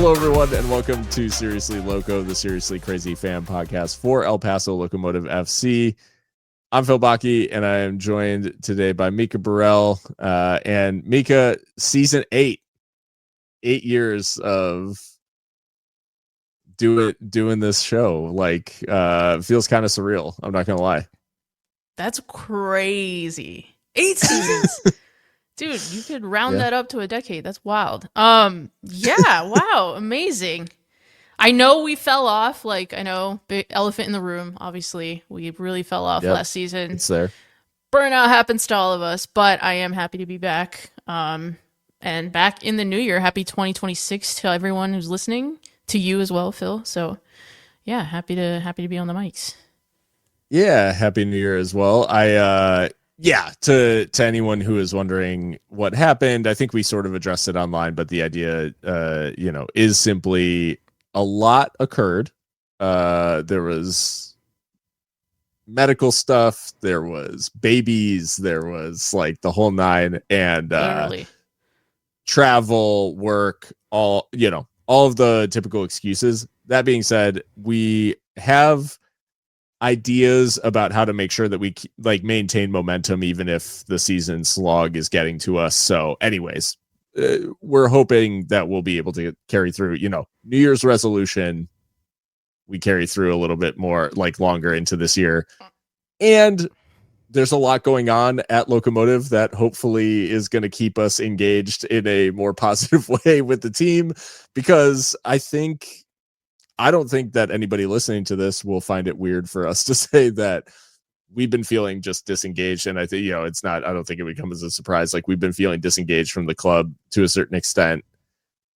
Hello, everyone, and welcome to Seriously Loco, the Seriously Crazy fan podcast for El Paso Locomotive FC. I'm Phil Bakke, and I am joined today by Mika Burrell. And Mika, season 8 years of doing this show, feels kind of surreal. I'm not gonna lie. That's crazy. 8 seasons. Dude, you could round that up to a decade. That's wild. Yeah, wow, amazing. I know we fell off. I know, big elephant in the room, obviously. We really fell off last season. It's there. Burnout happens to all of us, but I am happy to be back. And back in the new year. Happy 2026 to everyone who's listening. To you as well, Phil. So, yeah, happy to be on the mics. Yeah, happy New Year as well. To anyone who is wondering what happened, I think we sort of addressed it online, but the idea, is simply a lot occurred. There was medical stuff, there was babies, there was the whole nine, and travel, work, all of the typical excuses. That being said, we have ideas about how to make sure that we maintain momentum even if the season slog is getting to us. So anyways, we're hoping that we'll be able to carry through, New Year's resolution. We carry through a little bit more longer into this year. And there's a lot going on at Locomotive that hopefully is going to keep us engaged in a more positive way with the team, because I don't think that anybody listening to this will find it weird for us to say that we've been feeling just disengaged. And I think, I don't think it would come as a surprise. We've been feeling disengaged from the club to a certain extent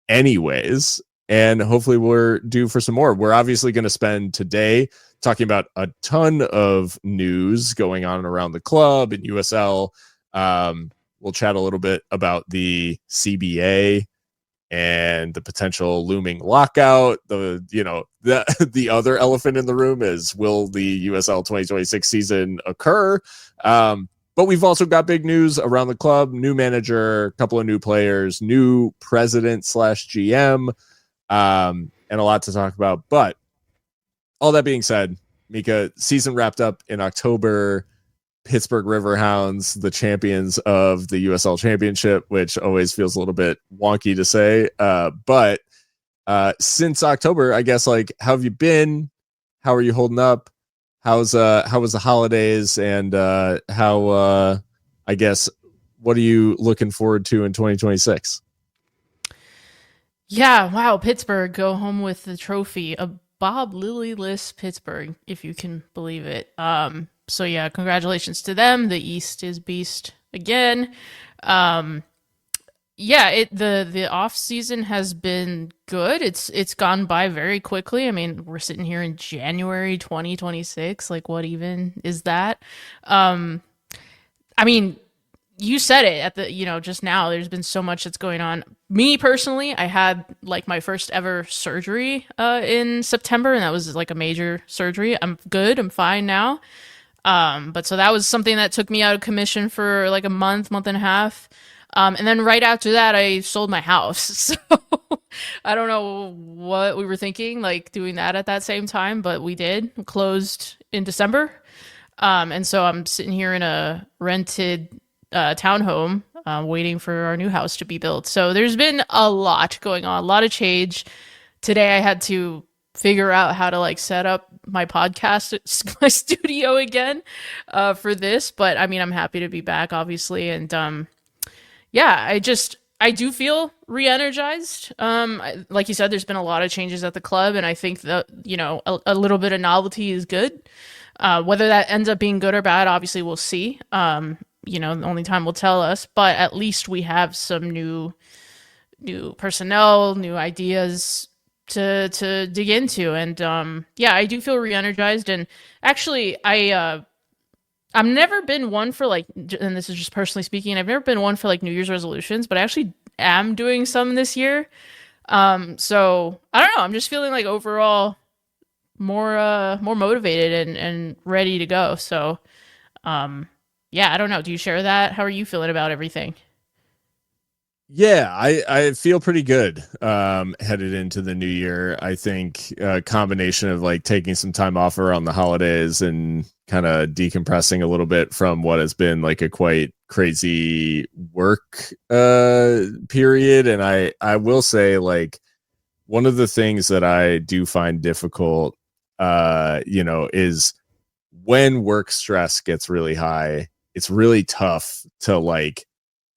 anyways. And hopefully we're due for some more. We're obviously going to spend today talking about a ton of news going on around the club and USL. We'll chat a little bit about the CBA and the potential looming lockout. The other elephant in the room is, will the USL 2026 season occur? But we've also got big news around the club: new manager, a couple of new players, new president / GM, and a lot to talk about. But all that being said, Mika, season wrapped up in October. Pittsburgh Riverhounds, the champions of the USL Championship, which always feels a little bit wonky to say. But since October, I guess, how have you been? How are you holding up? How was the holidays? And I guess, what are you looking forward to in 2026? Yeah, wow, Pittsburgh go home with the trophy. A Bob Lilly-less Pittsburgh, if you can believe it. So yeah, congratulations to them. The East is beast again. The off season has been good. It's gone by very quickly. I mean, we're sitting here in January 2026. What even is that? I mean, you said it at the, just now. There's been so much that's going on. Me personally, I had my first ever surgery in September, and that was a major surgery. I'm good. I'm fine now. But so that was something that took me out of commission for a month and a half. And then right after that, I sold my house. So I don't know what we were thinking, doing that at that same time, but we did. We closed in December. And so I'm sitting here in a rented townhome, waiting for our new house to be built. So there's been a lot going on, a lot of change. Today I had to figure out how to set up my podcast, my studio again, for this. But I mean, I'm happy to be back, obviously. And I do feel re-energized. Like you said, there's been a lot of changes at the club, and I think that, a little bit of novelty is good. Whether that ends up being good or bad, obviously we'll see. Only time will tell us, but at least we have some new personnel, new ideas to dig into. And I do feel re-energized. And actually, I've never been one for and this is just personally speaking, I've never been one for New Year's resolutions, but I actually am doing some this year. So I don't know, I'm just feeling overall more motivated and ready to go. So I don't know, do you share that? How are you feeling about everything? Yeah, I feel pretty good headed into the new year. I think a combination of like taking some time off around the holidays and kind of decompressing a little bit from what has been like a quite crazy work period. And I will say, like, one of the things that I do find difficult is when work stress gets really high, it's really tough to like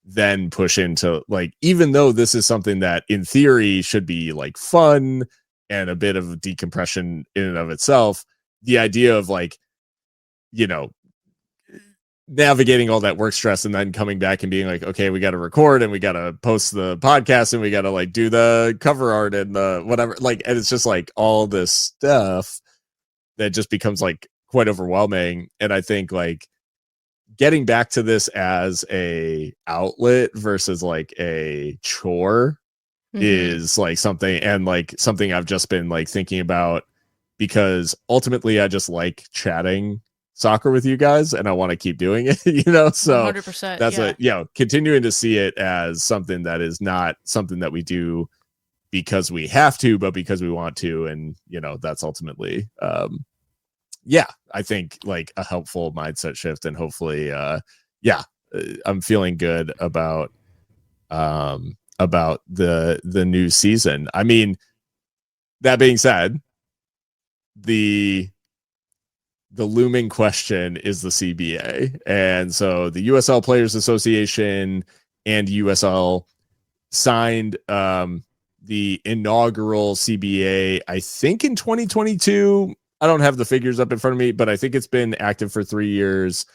then push into, like, even though this is something that in theory should be like fun and a bit of decompression in and of itself, the idea of like, you know, navigating all that work stress and then coming back and being like, okay, we got to record and we got to post the podcast and we got to like do the cover art and the whatever, like, and it's just like all this stuff that just becomes like quite overwhelming. And I think like getting back to this as a outlet versus like a chore is like something, and like something I've just been like thinking about, because ultimately I just like chatting soccer with you guys and I want to keep doing it, so 100%, that's continuing to see it as something that is not something that we do because we have to, but because we want to. And that's ultimately I think like a helpful mindset shift, and hopefully I'm feeling good about the new season. I mean, that being said, the looming question is the CBA. And so the USL Players Association and USL signed the inaugural CBA, I think in 2022. I don't have the figures up in front of me, but I think it's been active for 3 years.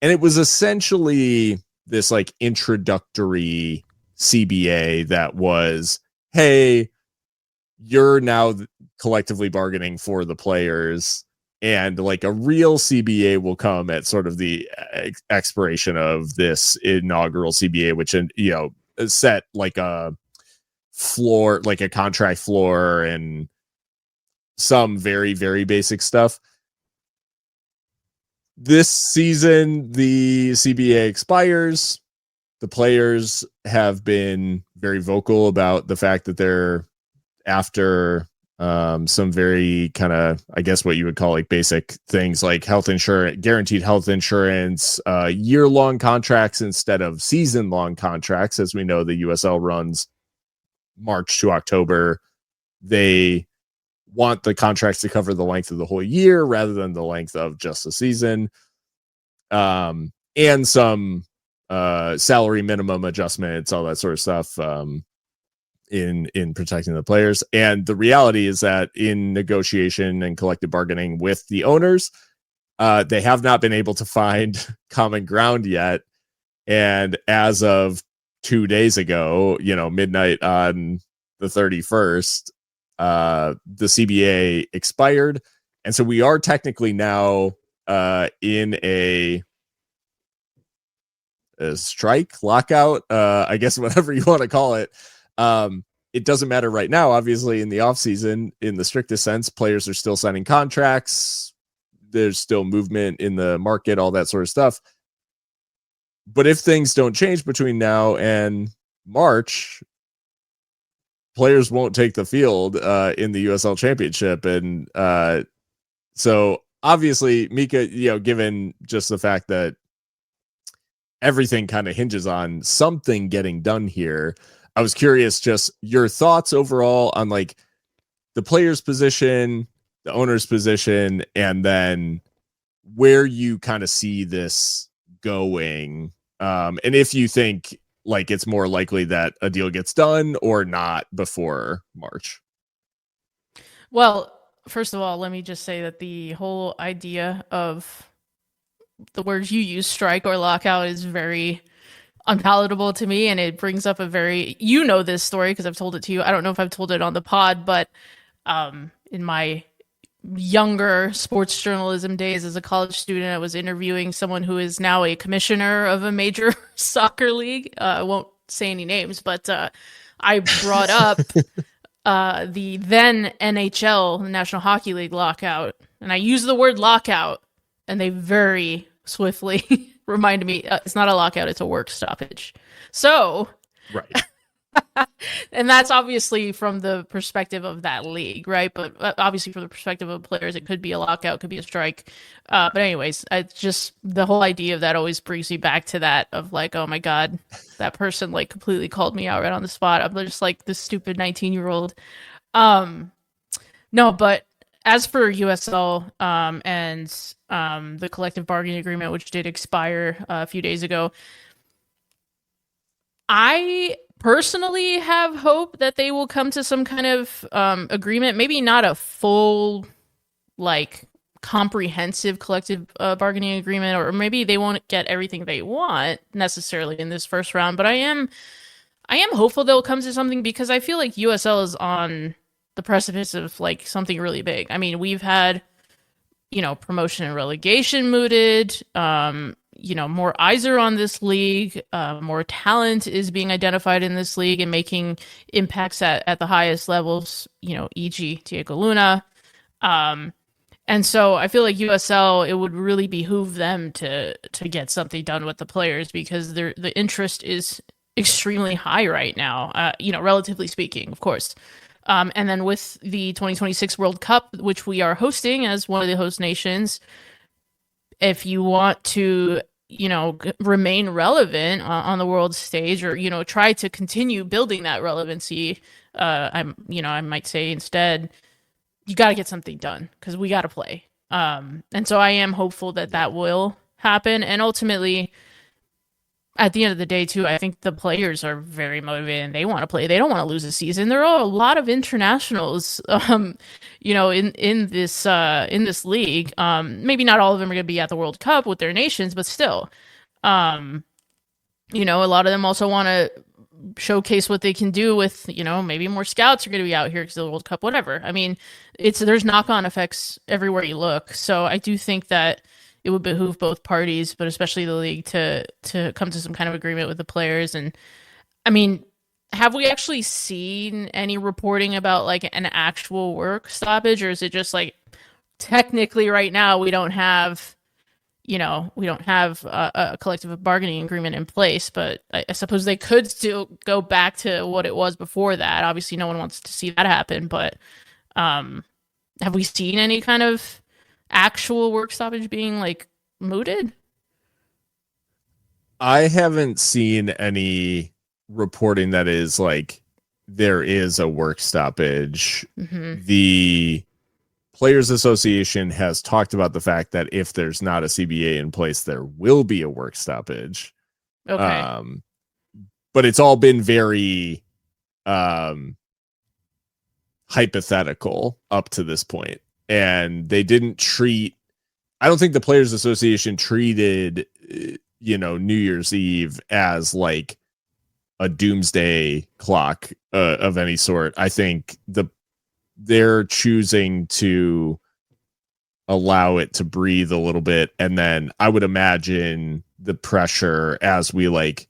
And it was essentially this like introductory CBA that was, hey, you're now collectively bargaining for the players, and like a real CBA will come at sort of the expiration of this inaugural CBA, which, set like a floor, like a contract floor and some very, very basic stuff. This season, the CBA expires. The players have been very vocal about the fact that they're after some very kind of, I guess, what you would call like basic things like health insurance, guaranteed health insurance, year-long contracts instead of season-long contracts. As we know, the USL runs March to October. They want the contracts to cover the length of the whole year rather than the length of just a season. And some salary minimum adjustments, all that sort of stuff, in protecting the players. And the reality is that in negotiation and collective bargaining with the owners, they have not been able to find common ground yet. And as of 2 days ago, midnight on the 31st, the CBA expired. And so we are technically now in a strike, lockout, I guess, whatever you want to call it. It doesn't matter right now, obviously. In the offseason, in the strictest sense, players are still signing contracts. There's still movement in the market, all that sort of stuff. But if things don't change between now and March, players won't take the field in the USL Championship. And so obviously, Mika, given just the fact that everything kind of hinges on something getting done here, I was curious just your thoughts overall on like the player's position, the owner's position, and then where you kind of see this going. And if you think like it's more likely that a deal gets done or not before March. Well, first of all, let me just say that the whole idea of the words you use, strike or lockout, is very unpalatable to me, and it brings up a very, this story because I've told it to you. I don't know if I've told it on the pod, but in my younger sports journalism days as a college student, I was interviewing someone who is now a commissioner of a major soccer league. I won't say any names, but I brought up the then NHL, the National Hockey League lockout, and I used the word lockout, and they very swiftly reminded me it's not a lockout, it's a work stoppage. So right. And that's obviously from the perspective of that league, right? But obviously from the perspective of players, it could be a lockout, could be a strike. But anyways, it's just the whole idea of that always brings me back to that of like, oh my God, that person like completely called me out right on the spot. I'm just like this stupid 19-year-old. No, but as for USL and the collective bargaining agreement, which did expire a few days ago, I personally have hope that they will come to some kind of agreement. Maybe not a full, like, comprehensive collective bargaining agreement, or maybe they won't get everything they want necessarily in this first round. But I am hopeful they'll come to something because I feel like USL is on the precipice of like something really big. I mean, we've had, promotion and relegation mooted. More eyes are on this league. More talent is being identified in this league and making impacts at the highest levels, e.g. Diego Luna. And so I feel like USL, it would really behoove them to get something done with the players because the interest is extremely high right now, relatively speaking, of course. And then with the 2026 World Cup, which we are hosting as one of the host nations, if you want to, remain relevant on the world stage or, try to continue building that relevancy, I might say instead, you got to get something done because we got to play. And so I am hopeful that will happen. And ultimately, at the end of the day, too, I think the players are very motivated and they want to play. They don't want to lose a season. There are a lot of internationals, in this league. Maybe not all of them are going to be at the World Cup with their nations, but still, a lot of them also want to showcase what they can do with, maybe more scouts are going to be out here because of the World Cup, whatever. I mean, there's knock-on effects everywhere you look. So I do think that it would behoove both parties, but especially the league to come to some kind of agreement with the players. And I mean, have we actually seen any reporting about like an actual work stoppage, or is it just like technically right now we don't have a collective bargaining agreement in place, but I suppose they could still go back to what it was before that. Obviously, no one wants to see that happen, but have we seen any kind of actual work stoppage being like mooted? I haven't seen any reporting that is like there is a work stoppage. Mm-hmm. The Players Association has talked about the fact that if there's not a CBA in place, there will be a work stoppage. Okay. But it's all been very hypothetical up to this point. And they didn't treat, I don't think the Players Association treated, New Year's Eve as like a doomsday clock of any sort. I think they're choosing to allow it to breathe a little bit. And then I would imagine the pressure as we like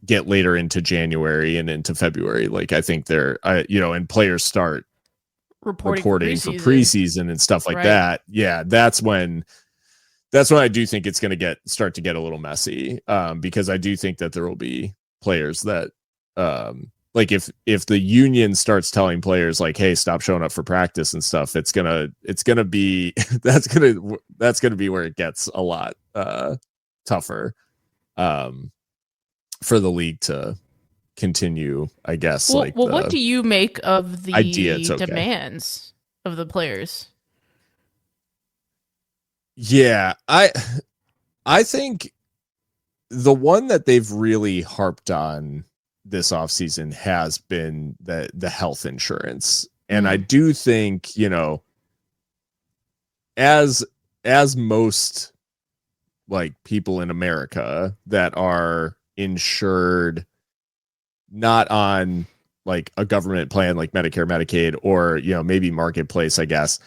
get later into January and into February, like I think they're, and players start reporting for preseason and stuff like that. Yeah, that's when I do think it's going to start to get a little messy, because I do think that there will be players that like if the union starts telling players like, hey, stop showing up for practice and stuff, it's gonna be that's gonna be where it gets a lot tougher for the league to continue, I guess. Well, what do you make of the demands of the players? Yeah, I think the one that they've really harped on this offseason has been the health insurance. And I do think, as most like people in America that are insured not on like a government plan like Medicare, Medicaid, or, maybe Marketplace, I guess,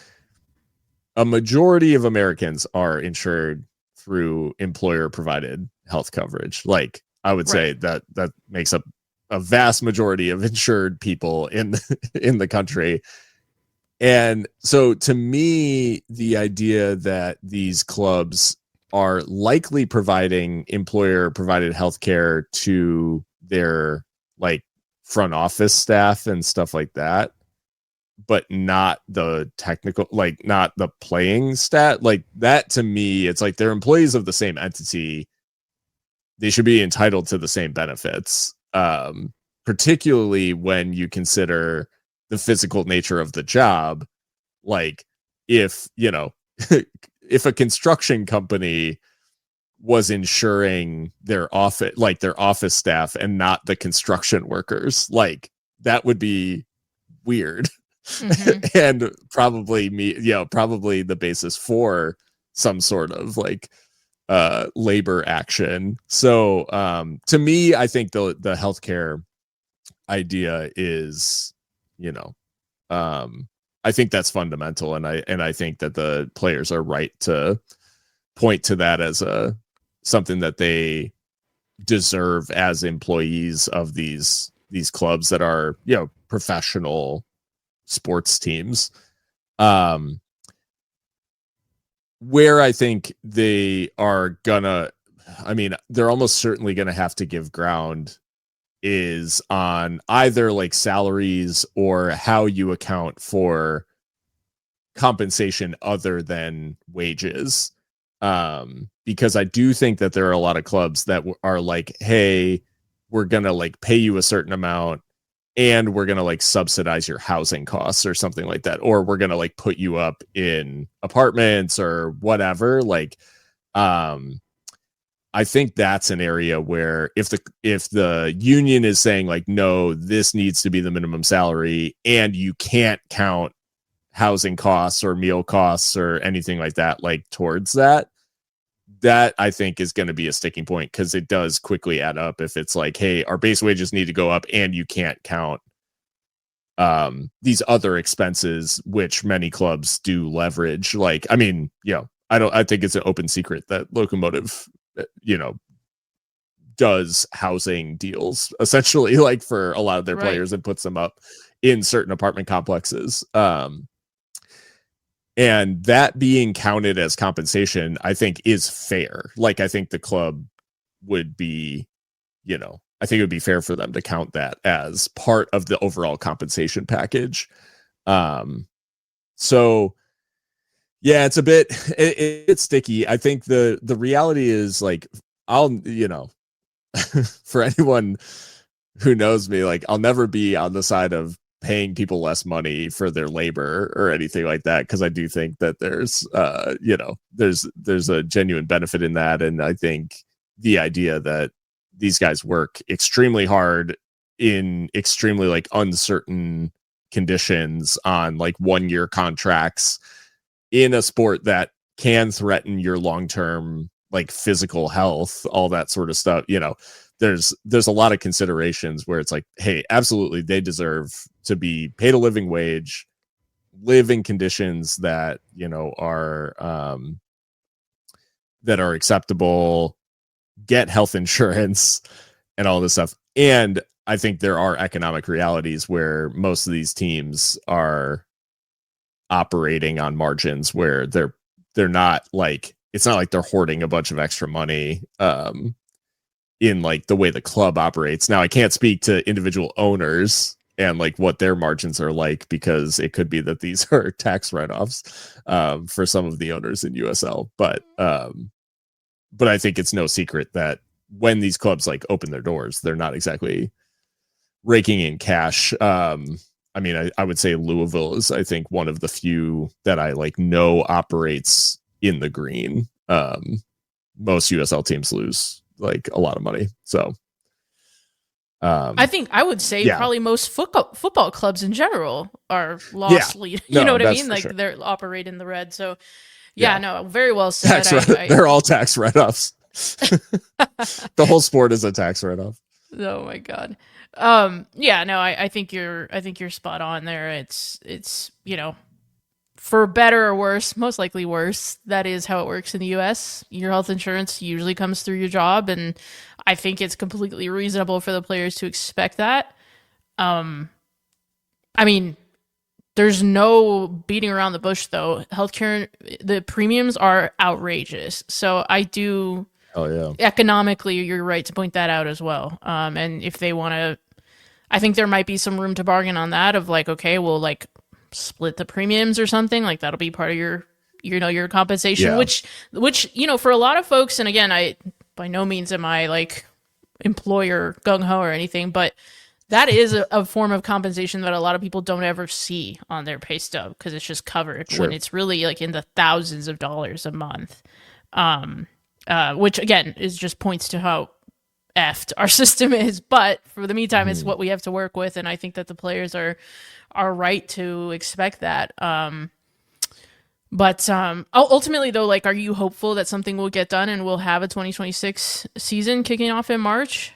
a majority of Americans are insured through employer provided health coverage. Like I would say that makes up a vast majority of insured people in the country. And so to me, the idea that these clubs are likely providing employer provided healthcare to their like front office staff and stuff like that, but not the technical, like not the playing stat. Like that to me, it's like they're employees of the same entity. They should be entitled to the same benefits, particularly when you consider the physical nature of the job. Like if, you know, if a construction company was insuring their office staff and not the construction workers, like that would be weird. Mm-hmm. And probably probably the basis for some sort of like labor action. So to me, I think the healthcare idea is, you know, I think that's fundamental, and I think that the players are right to point to that as something that they deserve as employees of these clubs that are, you know, professional sports teams. Where I think they are gonna, I mean, they're almost certainly gonna have to give ground is on either like salaries or how you account for compensation other than wages. Because I do think that there are a lot of clubs that are like, hey, we're gonna like pay you a certain amount and we're going to like subsidize your housing costs or something like that. Or we're going to like put you up in apartments or whatever. Like, I think that's an area where if the union is saying like, no, this needs to be the minimum salary and you can't count housing costs or meal costs or anything like that, like towards that I think is going to be a sticking point, because it does quickly add up if it's like, hey, our base wages need to go up and you can't count these other expenses, which many clubs do leverage. Like, I mean, I think it's an open secret that Locomotive, does housing deals essentially, like for a lot of their players, and puts them up in certain apartment complexes. And that being counted as compensation, I think is fair. Like, I think the club would be, I think it would be fair for them to count that as part of the overall compensation package. So yeah, it's a bit, it's sticky. I think the reality is like, for anyone who knows me, like I'll never be on the side of paying people less money for their labor or anything like that, because I do think that there's there's a genuine benefit in that. And I think the idea that these guys work extremely hard in extremely like uncertain conditions on like 1-year contracts in a sport that can threaten your long-term like physical health, all that sort of stuff, there's a lot of considerations where it's like, hey, absolutely, they deserve to be paid a living wage, live in conditions that, are acceptable, get health insurance and all this stuff. And I think there are economic realities where most of these teams are operating on margins where they're not like, it's not like they're hoarding a bunch of extra money, in like the way the club operates. Now, I can't speak to individual owners and like what their margins are like, because it could be that these are tax write-offs for some of the owners in USL. But I think it's no secret that when these clubs like open their doors, they're not exactly raking in cash. I mean, I would say Louisville is, I think, one of the few that I like know operates in the green. Most USL teams lose like a lot of money. So I think I would say probably most football clubs in general are loss lead. You know what I mean? Like they're operating the red. So no, very well said. They're all tax write-offs. The whole sport is a tax write-off. Oh my God. I think you're spot on there. It's for better or worse, most likely worse, that is how it works in the US. Your health insurance usually comes through your job, and I think it's completely reasonable for the players to expect that. I mean, there's no beating around the bush, though. Healthcare, the premiums are outrageous. So I do... Oh, yeah. Economically, you're right to point that out as well. And if they want to... I think there might be some room to bargain on that of like, okay, we'll like split the premiums or something. Like that'll be part of your, your compensation, Yeah. which, for a lot of folks, and again, I by no means am I like employer gung ho or anything, but that is a form of compensation that a lot of people don't ever see on their pay stub because it's just covered when it's really like in the thousands of dollars a month. Which again is just points to how effed our system is. But for the meantime, it's what we have to work with, and I think that the players are right to expect that. But ultimately, though, like, are you hopeful that something will get done and we'll have a 2026 season kicking off in March?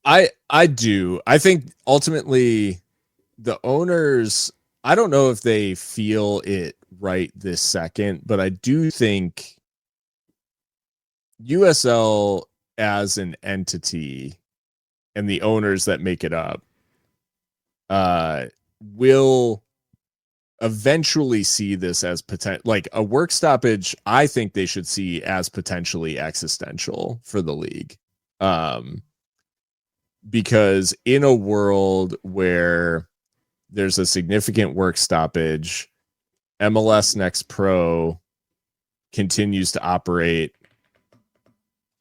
I do. I think ultimately the owners, I don't know if they feel it right this second, but I do think USL as an entity and the owners that make it up will eventually see this as like a work stoppage. I think they should see as potentially existential for the league. Because in a world where there's a significant work stoppage, MLS Next Pro continues to operate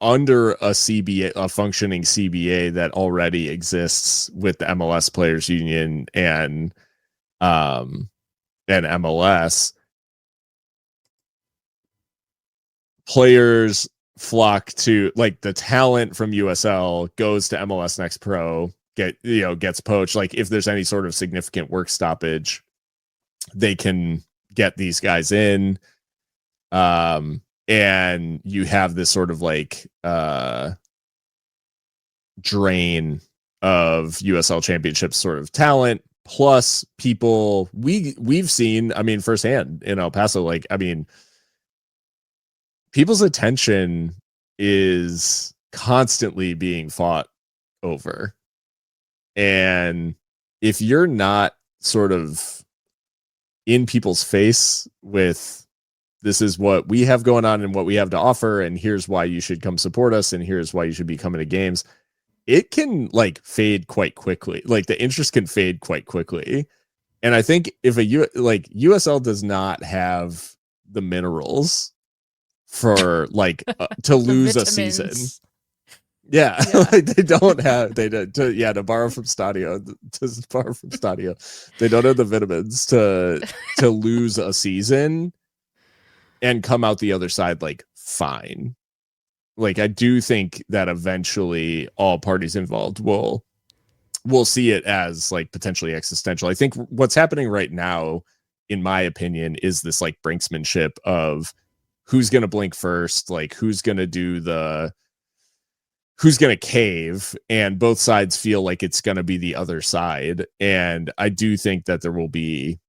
under a CBA, a functioning CBA that already exists with the MLS Players Union and MLS. Players flock to, like, the talent from USL goes to MLS Next Pro, gets poached. Like, if there's any sort of significant work stoppage, they can get these guys in. And you have this sort of like drain of USL Championship sort of talent, plus people we've seen, I mean, firsthand in El Paso, like, I mean, people's attention is constantly being fought over. And if you're not sort of in people's face with, this is what we have going on and what we have to offer, and here's why you should come support us, and here's why you should be coming to games, it can like fade quite quickly. Like the interest can fade quite quickly. And I think if USL does not have the minerals for like to lose a season. Yeah. Like they don't have, to borrow from Stadio, they don't have the vitamins to lose a season and come out the other side like fine. Like, I do think that eventually all parties involved will see it as like potentially existential. I think what's happening right now, in my opinion, is this like brinksmanship of who's going to blink first, like who's going to cave, and both sides feel like it's going to be the other side. And I do think that there will be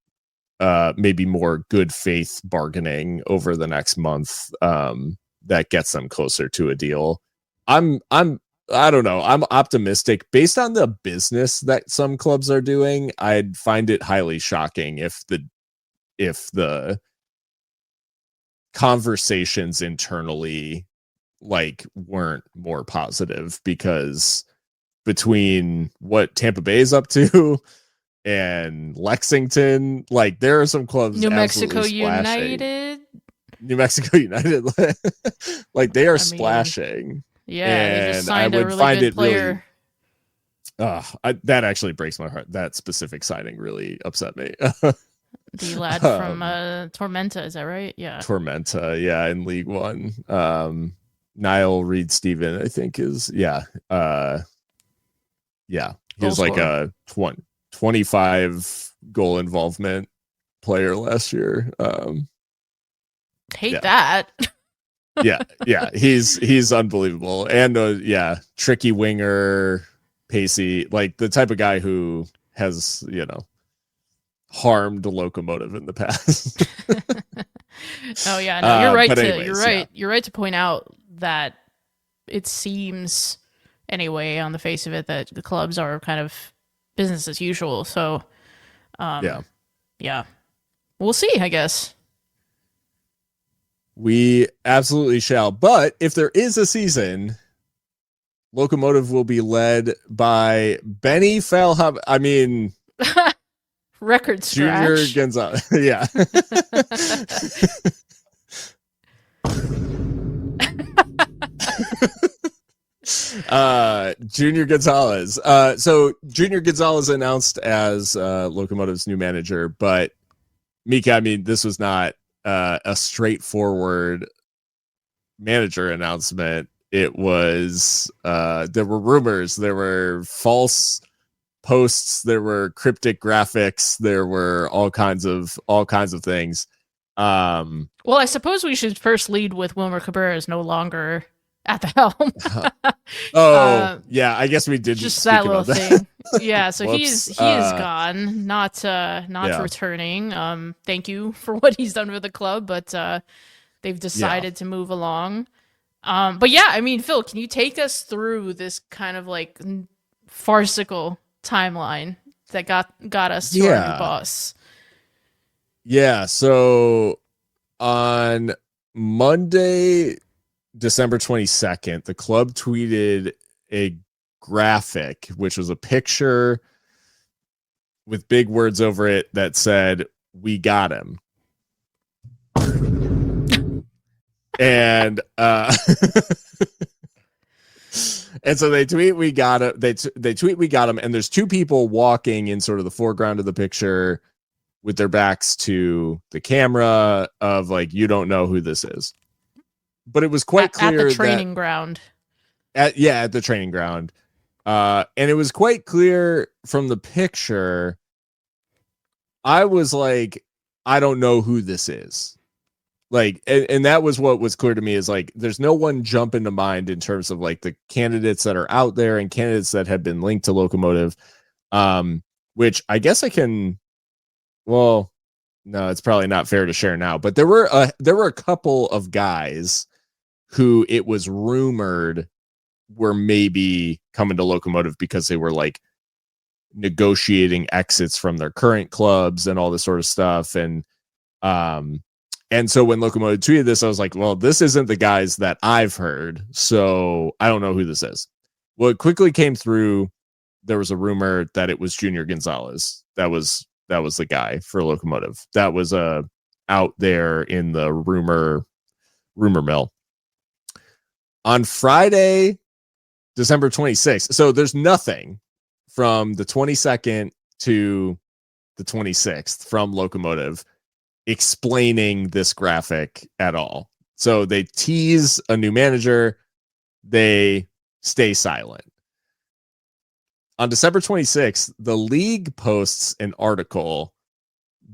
maybe more good faith bargaining over the next month that gets them closer to a deal. I don't know. I'm optimistic based on the business that some clubs are doing. I'd find it highly shocking if the conversations internally like weren't more positive, because between what Tampa Bay is up to and Lexington, like there are some clubs. New Mexico United, like they are splashing. Yeah, they just signed a really good player. That actually breaks my heart. That specific signing really upset me. The lad from Tormenta, is that right? Yeah, Tormenta, yeah, in League One. Niall Reed-Steven, I think is He was like a 25 goal involvement player last year. Hate that. yeah, he's unbelievable, and tricky winger, pacey, like the type of guy who has harmed Locomotive in the past. Oh yeah, no, you're right. You're right to point out that it seems, anyway, on the face of it, that the clubs are kind of business as usual. So, yeah, we'll see, I guess. We absolutely shall. But if there is a season, Locomotive will be led by Benny Feilhaber. I mean, record Junior scratch. Gonzalez. Yeah. Junior Gonzalez. So Junior Gonzalez announced as Locomotive's new manager, but Mika, I mean, this was not a straightforward manager announcement. It was there were rumors, there were false posts, there were cryptic graphics, there were all kinds of things. Well, I suppose we should first lead with Wilmer Cabrera is no longer at the helm. Yeah, I guess we did just that little thing. Yeah, so he is gone, not returning. Thank you for what he's done for the club, but they've decided to move along. But yeah, I mean, Phil, can you take us through this kind of like farcical timeline that got us to our new boss? Yeah, so on Monday, December 22nd, the club tweeted a graphic, which was a picture with big words over it that said, "We got him." And and so they tweet, "We got him." They tweet, "We got him." And there's two people walking in sort of the foreground of the picture with their backs to the camera of like, you don't know who this is. But it was quite clear at the training ground. At the training ground. And it was quite clear from the picture. I was like, I don't know who this is. Like, and that was what was clear to me, is like, there's no one jumping to mind in terms of like the candidates that are out there and candidates that have been linked to Locomotive. Which I guess I can, well, no, it's probably not fair to share now, but there were a couple of guys who it was rumored were maybe coming to Locomotive because they were like negotiating exits from their current clubs and all this sort of stuff. And so when Locomotive tweeted this, I was like, well, this isn't the guys that I've heard, so I don't know who this is. Well, it quickly came through. There was a rumor that it was Junior Gonzalez. That was the guy for Locomotive. That was out there in the rumor mill. On Friday, December 26th. So there's nothing from the 22nd to the 26th from Locomotive explaining this graphic at all. So they tease a new manager, they stay silent. On December 26th, the league posts an article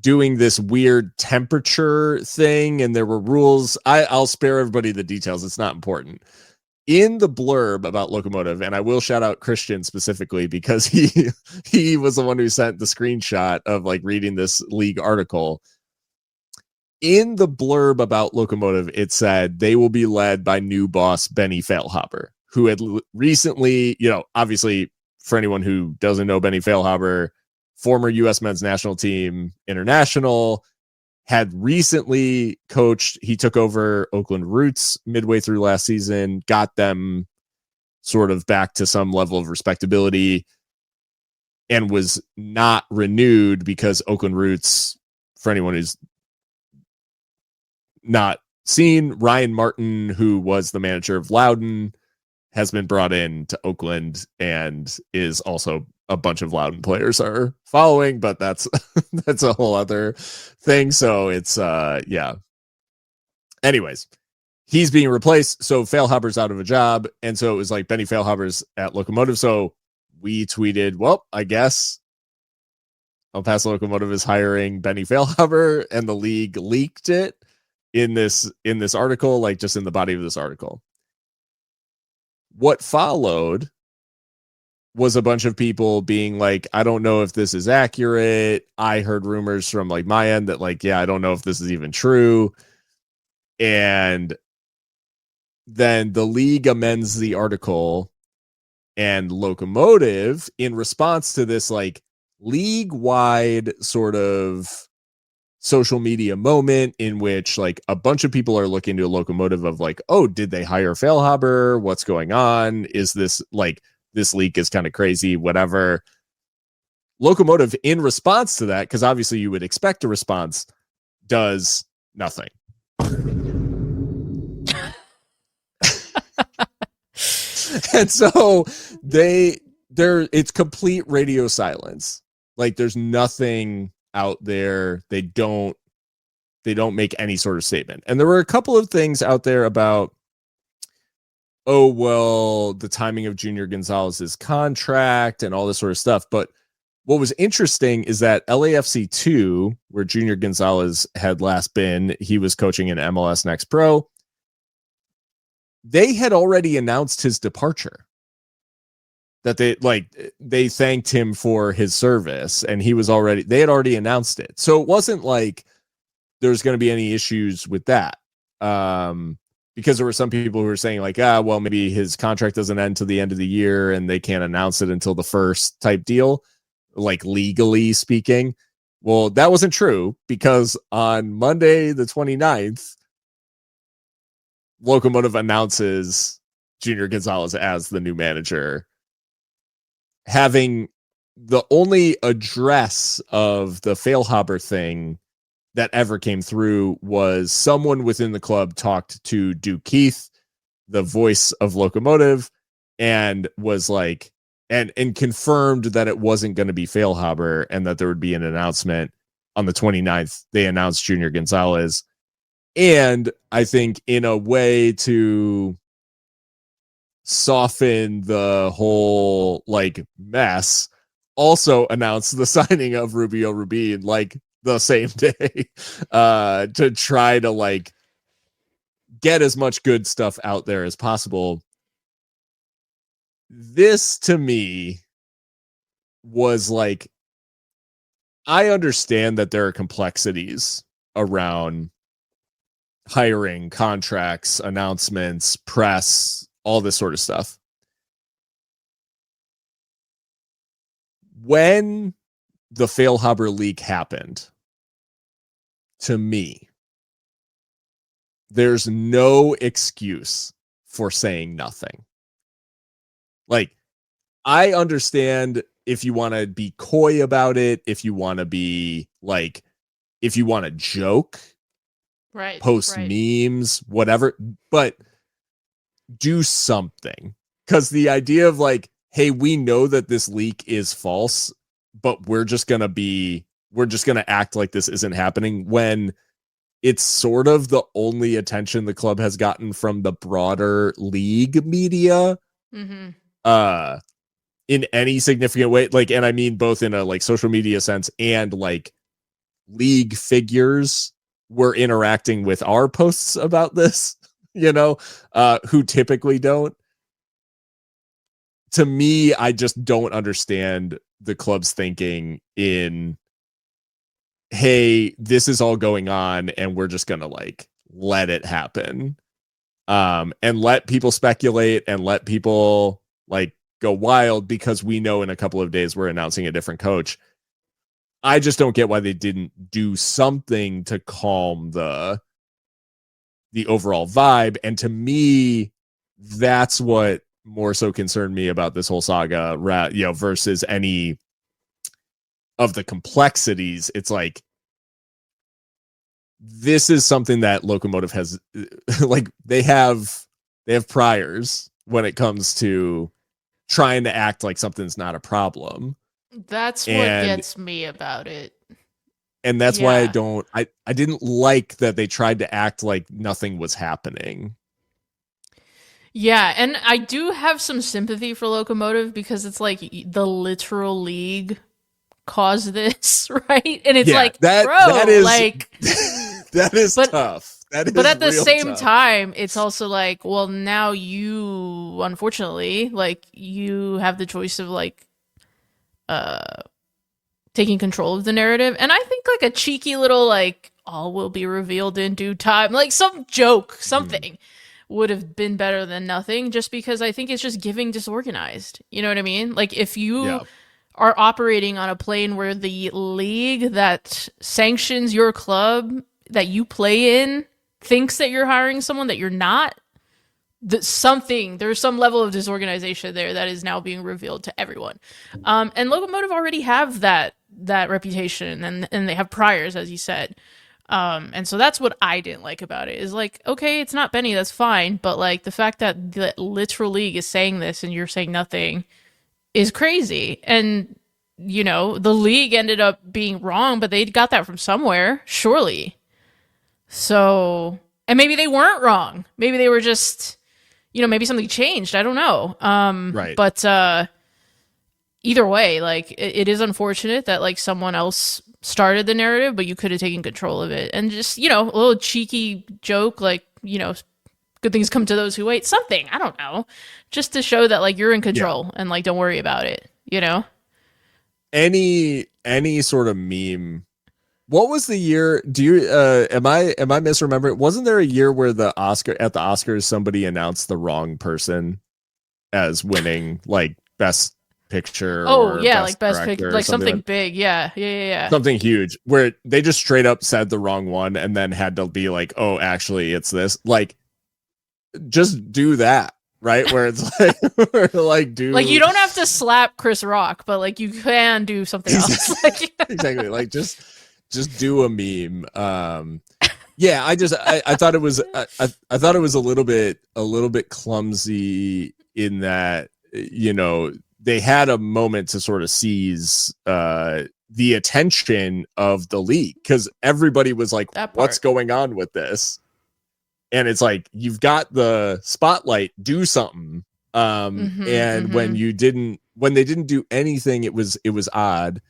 doing this weird temperature thing, and there were rules. I'll spare everybody the details. It's not important. In the blurb about Locomotive, and I will shout out Christian specifically because he was the one who sent the screenshot of like reading this league article. In the blurb about Locomotive, it said they will be led by new boss Benny Feilhaber, who had recently, obviously, for anyone who doesn't know Benny Feilhaber, former U.S. men's national team international, had recently coached. He took over Oakland Roots midway through last season, got them sort of back to some level of respectability, and was not renewed because Oakland Roots, for anyone who's not seen, Ryan Martin, who was the manager of Loudoun, has been brought in to Oakland and is also a bunch of Loudoun players are following, but that's a whole other thing. So it's anyways, he's being replaced. So Feilhaber's out of a job. And so it was like Benny Feilhaber's at Locomotive. So we tweeted, well, I guess El Paso Locomotive is hiring Benny Feilhaber, and the league leaked it in this article, like just in the body of this article. What followed was a bunch of people being like, I don't know if this is accurate. I heard rumors from like my end that like, yeah, I don't know if this is even true. And then the league amends the article, and Locomotive, in response to this like league-wide sort of social media moment in which like a bunch of people are looking to a Locomotive of like, oh, did they hire Feilhaber? What's going on? Is this like, this leak is kind of crazy, whatever. Locomotive, in response to that, because obviously you would expect a response, does nothing. And so it's complete radio silence. Like there's nothing out there. They don't make any sort of statement. And there were a couple of things out there about, oh, well, the timing of Junior Gonzalez's contract and all this sort of stuff. But what was interesting is that LAFC 2, where Junior Gonzalez had last been, he was coaching in MLS Next Pro. They had already announced his departure. That they thanked him for his service, and they had already announced it. So it wasn't like there's going to be any issues with that. Because there were some people who were saying like, well, maybe his contract doesn't end till the end of the year and they can't announce it until the first type deal, like legally speaking. Well, that wasn't true, because on Monday, the 29th, Locomotive announces Junior Gonzalez as the new manager, having the only address of the Feilhaber thing that ever came through was someone within the club talked to Duke Keith, the voice of Locomotive, and was like, and confirmed that it wasn't going to be Feilhaber and that there would be an announcement on the 29th. They announced Junior Gonzalez. And I think in a way to soften the whole like mess, also announced the signing of Rubio Rubin like the same day, to try to like get as much good stuff out there as possible. This to me was like, I understand that there are complexities around hiring, contracts, announcements, press, all this sort of stuff. When the Feilhaber leak happened, to me, there's no excuse for saying nothing. Like, I understand if you want to be coy about it, if you want to be like, if you want to joke, right, post memes, whatever, but do something. Because the idea of like, hey, we know that this leak is false, but we're just going to act like this isn't happening, when it's sort of the only attention the club has gotten from the broader league media. Mm-hmm. In any significant way, like, and I mean both in a like social media sense and like league figures were interacting with our posts about this, who typically don't. To me, I just don't understand the club's thinking in, hey, this is all going on and we're just gonna like let it happen, and let people speculate and let people like go wild, because we know in a couple of days we're announcing a different coach. I just don't get why they didn't do something to calm the overall vibe. And to me, that's what more so concerned me about this whole saga, versus any of the complexities. It's like, this is something that Locomotive has, like, they have priors when it comes to trying to act like something's not a problem. That's what gets me about it. And that's why I didn't like that they tried to act like nothing was happening. Yeah, and I do have some sympathy for Locomotive, because it's like the literal league caused this, right? And it's like, that is like that is tough. But at the same time, it's also like, well, now you, unfortunately, like, you have the choice of like taking control of the narrative. And I think like a cheeky little like, all will be revealed in due time, like some joke, something would have been better than nothing, just because I think it's just giving disorganized. You know what I mean? Like, if you are operating on a plane where the league that sanctions your club that you play in thinks that you're hiring someone that you're not, there's some level of disorganization there that is now being revealed to everyone. And Locomotive already have that reputation, and they have priors, as you said. And so that's what I didn't like about it, is like, okay, it's not Benny, that's fine, but like the fact that the literal league is saying this and you're saying nothing is crazy. And you know, the league ended up being wrong, but they got that from somewhere, surely. So, and maybe they weren't wrong. Maybe they were just, you know, maybe something changed. I don't know. Right. But either way, like it is unfortunate that like someone else started the narrative, but you could have taken control of it. And just, you know, a little cheeky joke, like, you know, good things come to those who wait. Something, I don't know. Just to show that like you're in control and like don't worry about it, you know? Any sort of meme. What was the year? Do you am I misremembering? Wasn't there a year where at the Oscars somebody announced the wrong person as winning like best picture? Oh or yeah, best like best picture, like something big. Yeah. Something huge where they just straight up said the wrong one and then had to be like, oh, actually, it's this. Like, just do that. Right, where it's like, you don't have to slap Chris Rock, but like you can do something else. Exactly, like just do a meme. Yeah, I thought it was I thought it was a little bit clumsy in that, you know, they had a moment to sort of seize the attention of the league because everybody was like, "What's going on with this?" And it's like, you've got the spotlight, do something. When they didn't do anything, it was odd.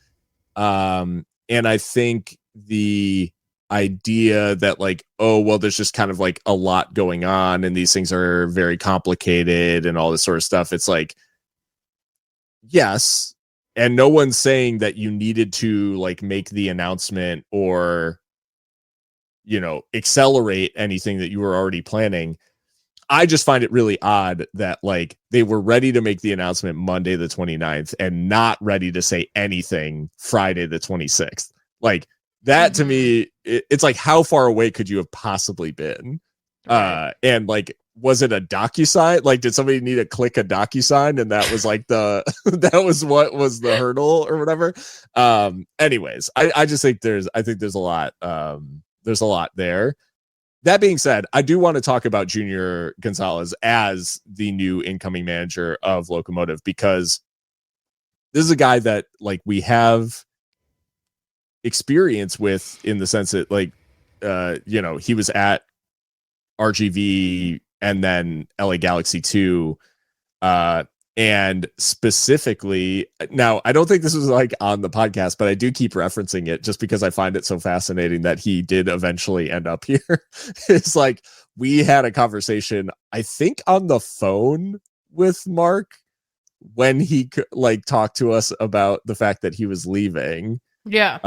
And I think the idea that like, oh, well, there's just kind of like a lot going on and these things are very complicated and all this sort of stuff. It's like, yes. And no one's saying that you needed to like make the announcement or, you know, accelerate anything that you were already planning. I just find it really odd that like they were ready to make the announcement Monday the 29th and not ready to say anything Friday the 26th. Like that to me, it's like, how far away could you have possibly been? Right. And like, was it a DocuSign? Like, did somebody need to click a DocuSign and that was like that was what was the hurdle or whatever? Anyways, I just think there's a lot. There's a lot there. That being said, I do want to talk about Junior Gonzalez as the new incoming manager of Locomotive, because this is a guy that like we have experience with in the sense that like, you know, he was at RGV and then LA Galaxy 2. And specifically, now I don't think this was like on the podcast, but I do keep referencing it just because I find it so fascinating that he did eventually end up here. It's like we had a conversation, I think on the phone with Mark when he like talked to us about the fact that he was leaving. Yeah.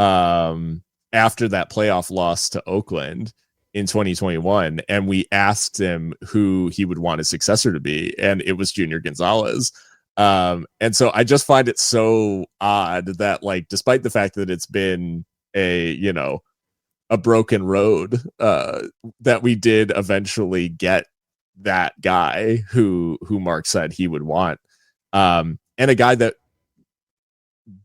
After that playoff loss to Oakland in 2021, and we asked him who he would want his successor to be, and it was Junior Gonzalez. And so I just find it so odd that like, despite the fact that it's been a, you know, a broken road, that we did eventually get that guy who Mark said he would want. And a guy that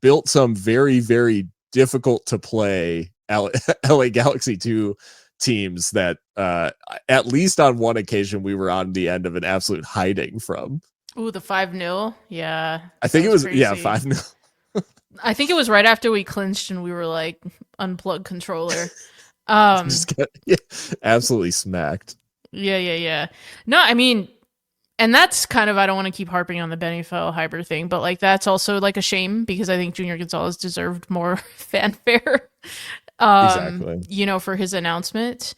built some very, very difficult to play LA Galaxy 2 teams that at least on one occasion we were on the end of an absolute hiding from. Ooh, the 5-0. Yeah. I think it was crazy. 5-0. I think it was right after we clinched and we were like, unplug controller. Absolutely smacked. Yeah. No, I mean, and that's kind of, I don't want to keep harping on the Benny Feilhaber thing, but like that's also like a shame because I think Junior Gonzalez deserved more fanfare. Exactly. You know, for his announcement.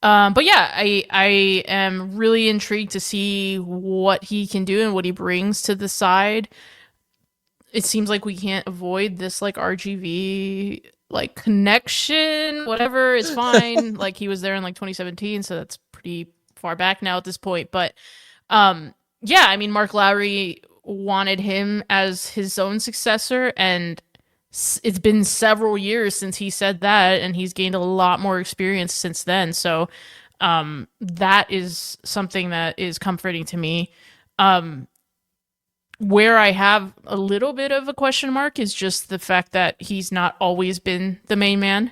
But yeah, I am really intrigued to see what he can do and what he brings to the side. It seems like we can't avoid this like RGV like connection, whatever, it's fine. Like he was there in like 2017, so that's pretty far back now at this point. But yeah, I mean, Mark Lowry wanted him as his own successor, and it's been several years since he said that, and he's gained a lot more experience since then. So that is something that is comforting to me. Where I have a little bit of a question mark is just the fact that he's not always been the main man.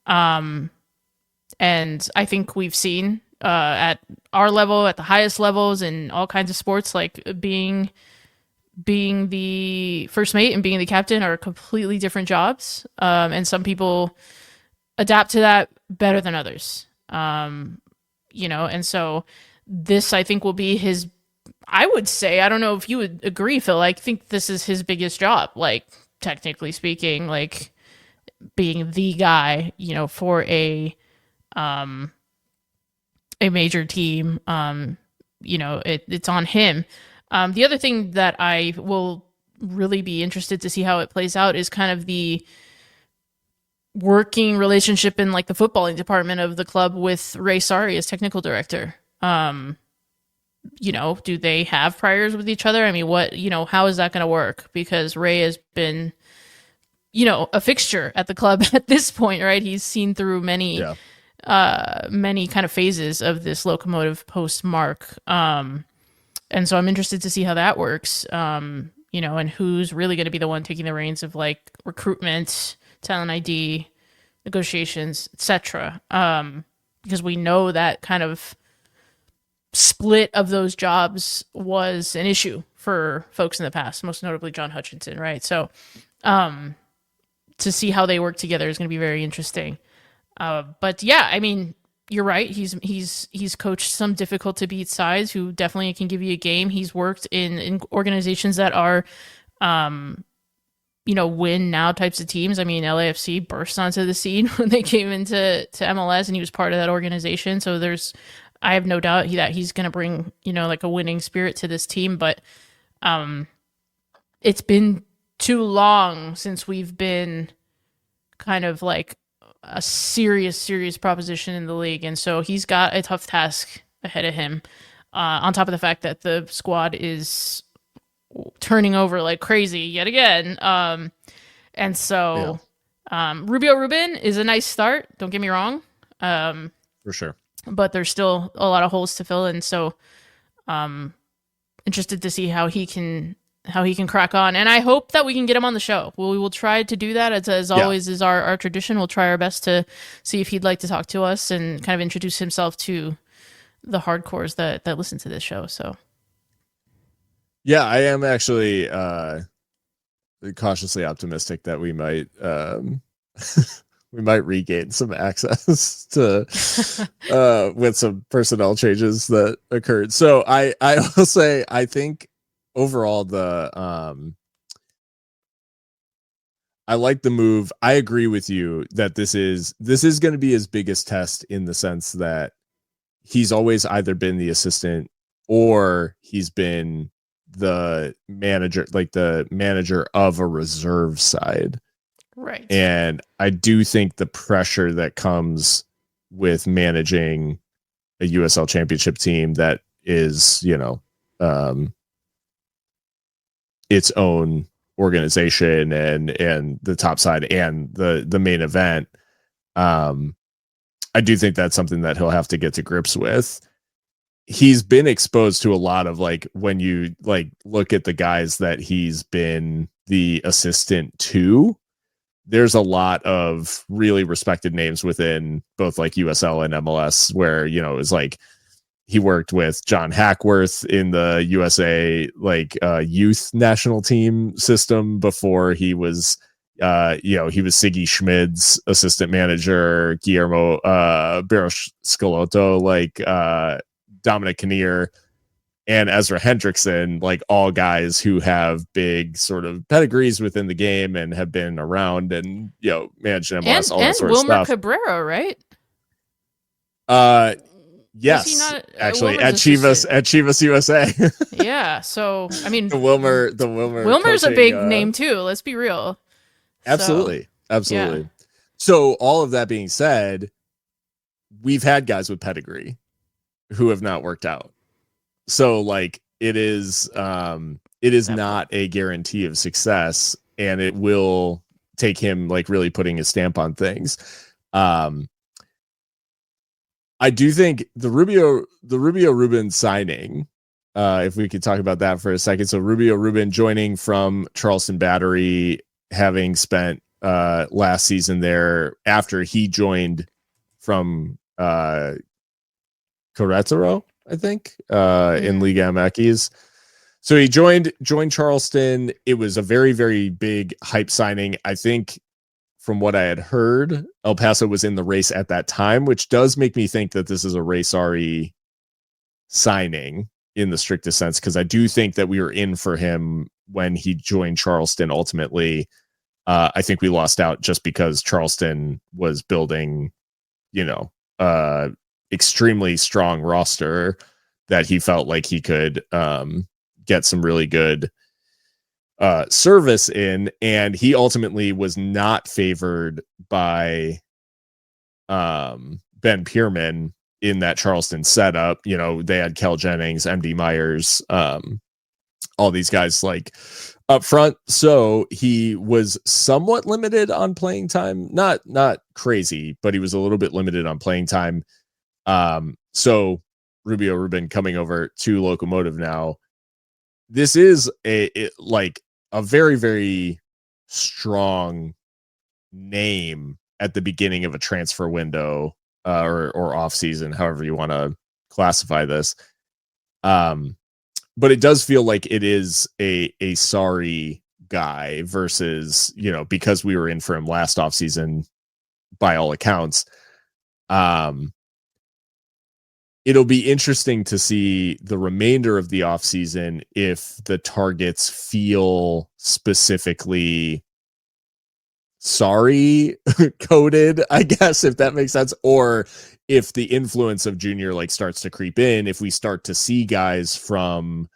And I think we've seen at our level, at the highest levels in all kinds of sports, like being the first mate and being the captain are completely different jobs. And some people adapt to that better than others. And so this, I think, will be his, I would say, I don't know if you would agree, Phil, I think this is his biggest job, like, technically speaking, like being the guy, for a major team. It's on him. The other thing that I will really be interested to see how it plays out is kind of the working relationship in like the footballing department of the club with Ray Sari as technical director. Do they have priors with each other? I mean, how is that going to work? Because Ray has been, a fixture at the club at this point, right? He's seen through many kind of phases of this Locomotive post Mark. And so I'm interested to see how that works, and who's really going to be the one taking the reins of like recruitment, talent ID, negotiations, etc. Because we know that kind of split of those jobs was an issue for folks in the past, most notably John Hutchinson, right? So to see how they work together is going to be very interesting. But yeah, I mean, you're right. He's coached some difficult to beat sides who definitely can give you a game. He's worked in organizations that are, win now types of teams. I mean, LAFC burst onto the scene when they came into MLS, and he was part of that organization. So I have no doubt that he's going to bring, like a winning spirit to this team. But it's been too long since we've been kind of like a serious proposition in the league, and so he's got a tough task ahead of him, on top of the fact that the squad is turning over like crazy yet again. And so Rubio Rubin is a nice start, don't get me wrong, for sure, but there's still a lot of holes to fill in. So interested to see how he can crack on, and I hope that we can get him on the show. We will try to do that, as always is our tradition. We'll try our best to see if he'd like to talk to us and kind of introduce himself to the hardcores that listen to this show. So yeah, I am actually cautiously optimistic that we might we might regain some access to with some personnel changes that occurred. So I will say, I think overall I like the move. I agree with you that this is going to be his biggest test, in the sense that he's always either been the assistant or he's been the manager, like the manager of a reserve side. Right. And I do think the pressure that comes with managing a USL Championship team that is, its own organization and the top side and the main event. I do think that's something that he'll have to get to grips with. He's been exposed to a lot of, like, when you like look at the guys that he's been the assistant to, there's a lot of really respected names within both like USL and MLS, where, it's like, he worked with John Hackworth in the USA youth national team system before he was he was Siggy Schmid's assistant manager, Guillermo Barros Scalotto, Dominic Kinnear and Ezra Hendrickson, like all guys who have big sort of pedigrees within the game and have been around and, managed MLS, all that sort of stuff. Wilmer Cabrera, right? Yes, actually at Chivas USA. Yeah, so I mean, Wilmer's coaching, a big name too. Let's be real. Absolutely. Yeah. So all of that being said, we've had guys with pedigree who have not worked out. So like it is, it is not a guarantee of success, and it will take him like really putting his stamp on things. I do think the Rubio Rubin signing, if we could talk about that for a second. So Rubio Rubin joining from Charleston Battery, having spent last season there after he joined from Querétaro, I think, in Liga MX. So he joined Charleston. It was a very, very big hype signing. I think from what I had heard, El Paso was in the race at that time, which does make me think that this is a Ray Sari signing in the strictest sense, because I do think that we were in for him when he joined Charleston ultimately. I think we lost out just because Charleston was building, extremely strong roster that he felt like he could get some really good service in, and he ultimately was not favored by Ben Pierman in that Charleston setup. They had Kel Jennings, MD Myers, all these guys like up front, so he was somewhat limited on playing time. Not crazy, but he was a little bit limited on playing time. So Rubio Rubin coming over to Locomotive now. This is a very, very strong name at the beginning of a transfer window, or off season, however you want to classify this. But it does feel like it is a Sari guy versus, because we were in for him last off season by all accounts. It'll be interesting to see the remainder of the offseason if the targets feel specifically Sari coded, I guess, if that makes sense, or if the influence of Junior starts to creep in, if we start to see guys from,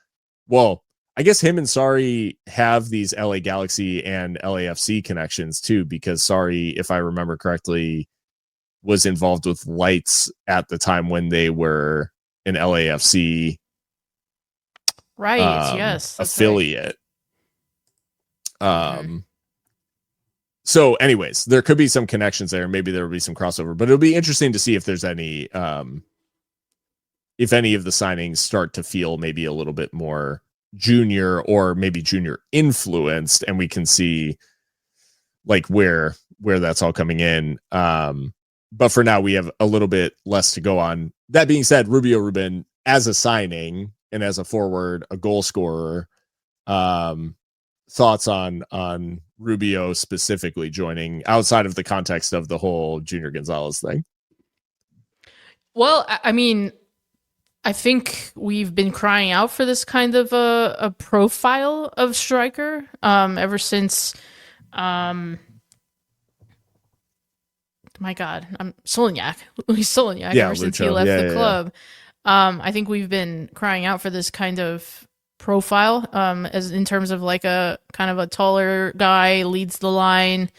well, I guess him and Sari have these LA Galaxy and LAFC connections too, because Sari, if I remember correctly, was involved with Lights at the time when they were an LAFC yes, affiliate. Right. So anyways, there could be some connections there. Maybe there will be some crossover, but it'll be interesting to see if there's any, if any of the signings start to feel maybe a little bit more Junior, or maybe Junior influenced, and we can see where that's all coming in. But for now, we have a little bit less to go on. That being said, Rubio Rubin as a signing and as a forward, a goal scorer. Thoughts on Rubio specifically joining outside of the context of the whole Junior Gonzalez thing? Well, I mean, I think we've been crying out for this kind of a profile of striker ever since. My God, Solignac. Luis Solignac, ever since he left the club. I think we've been crying out for this kind of profile, as in terms of a kind of a taller guy, leads the line,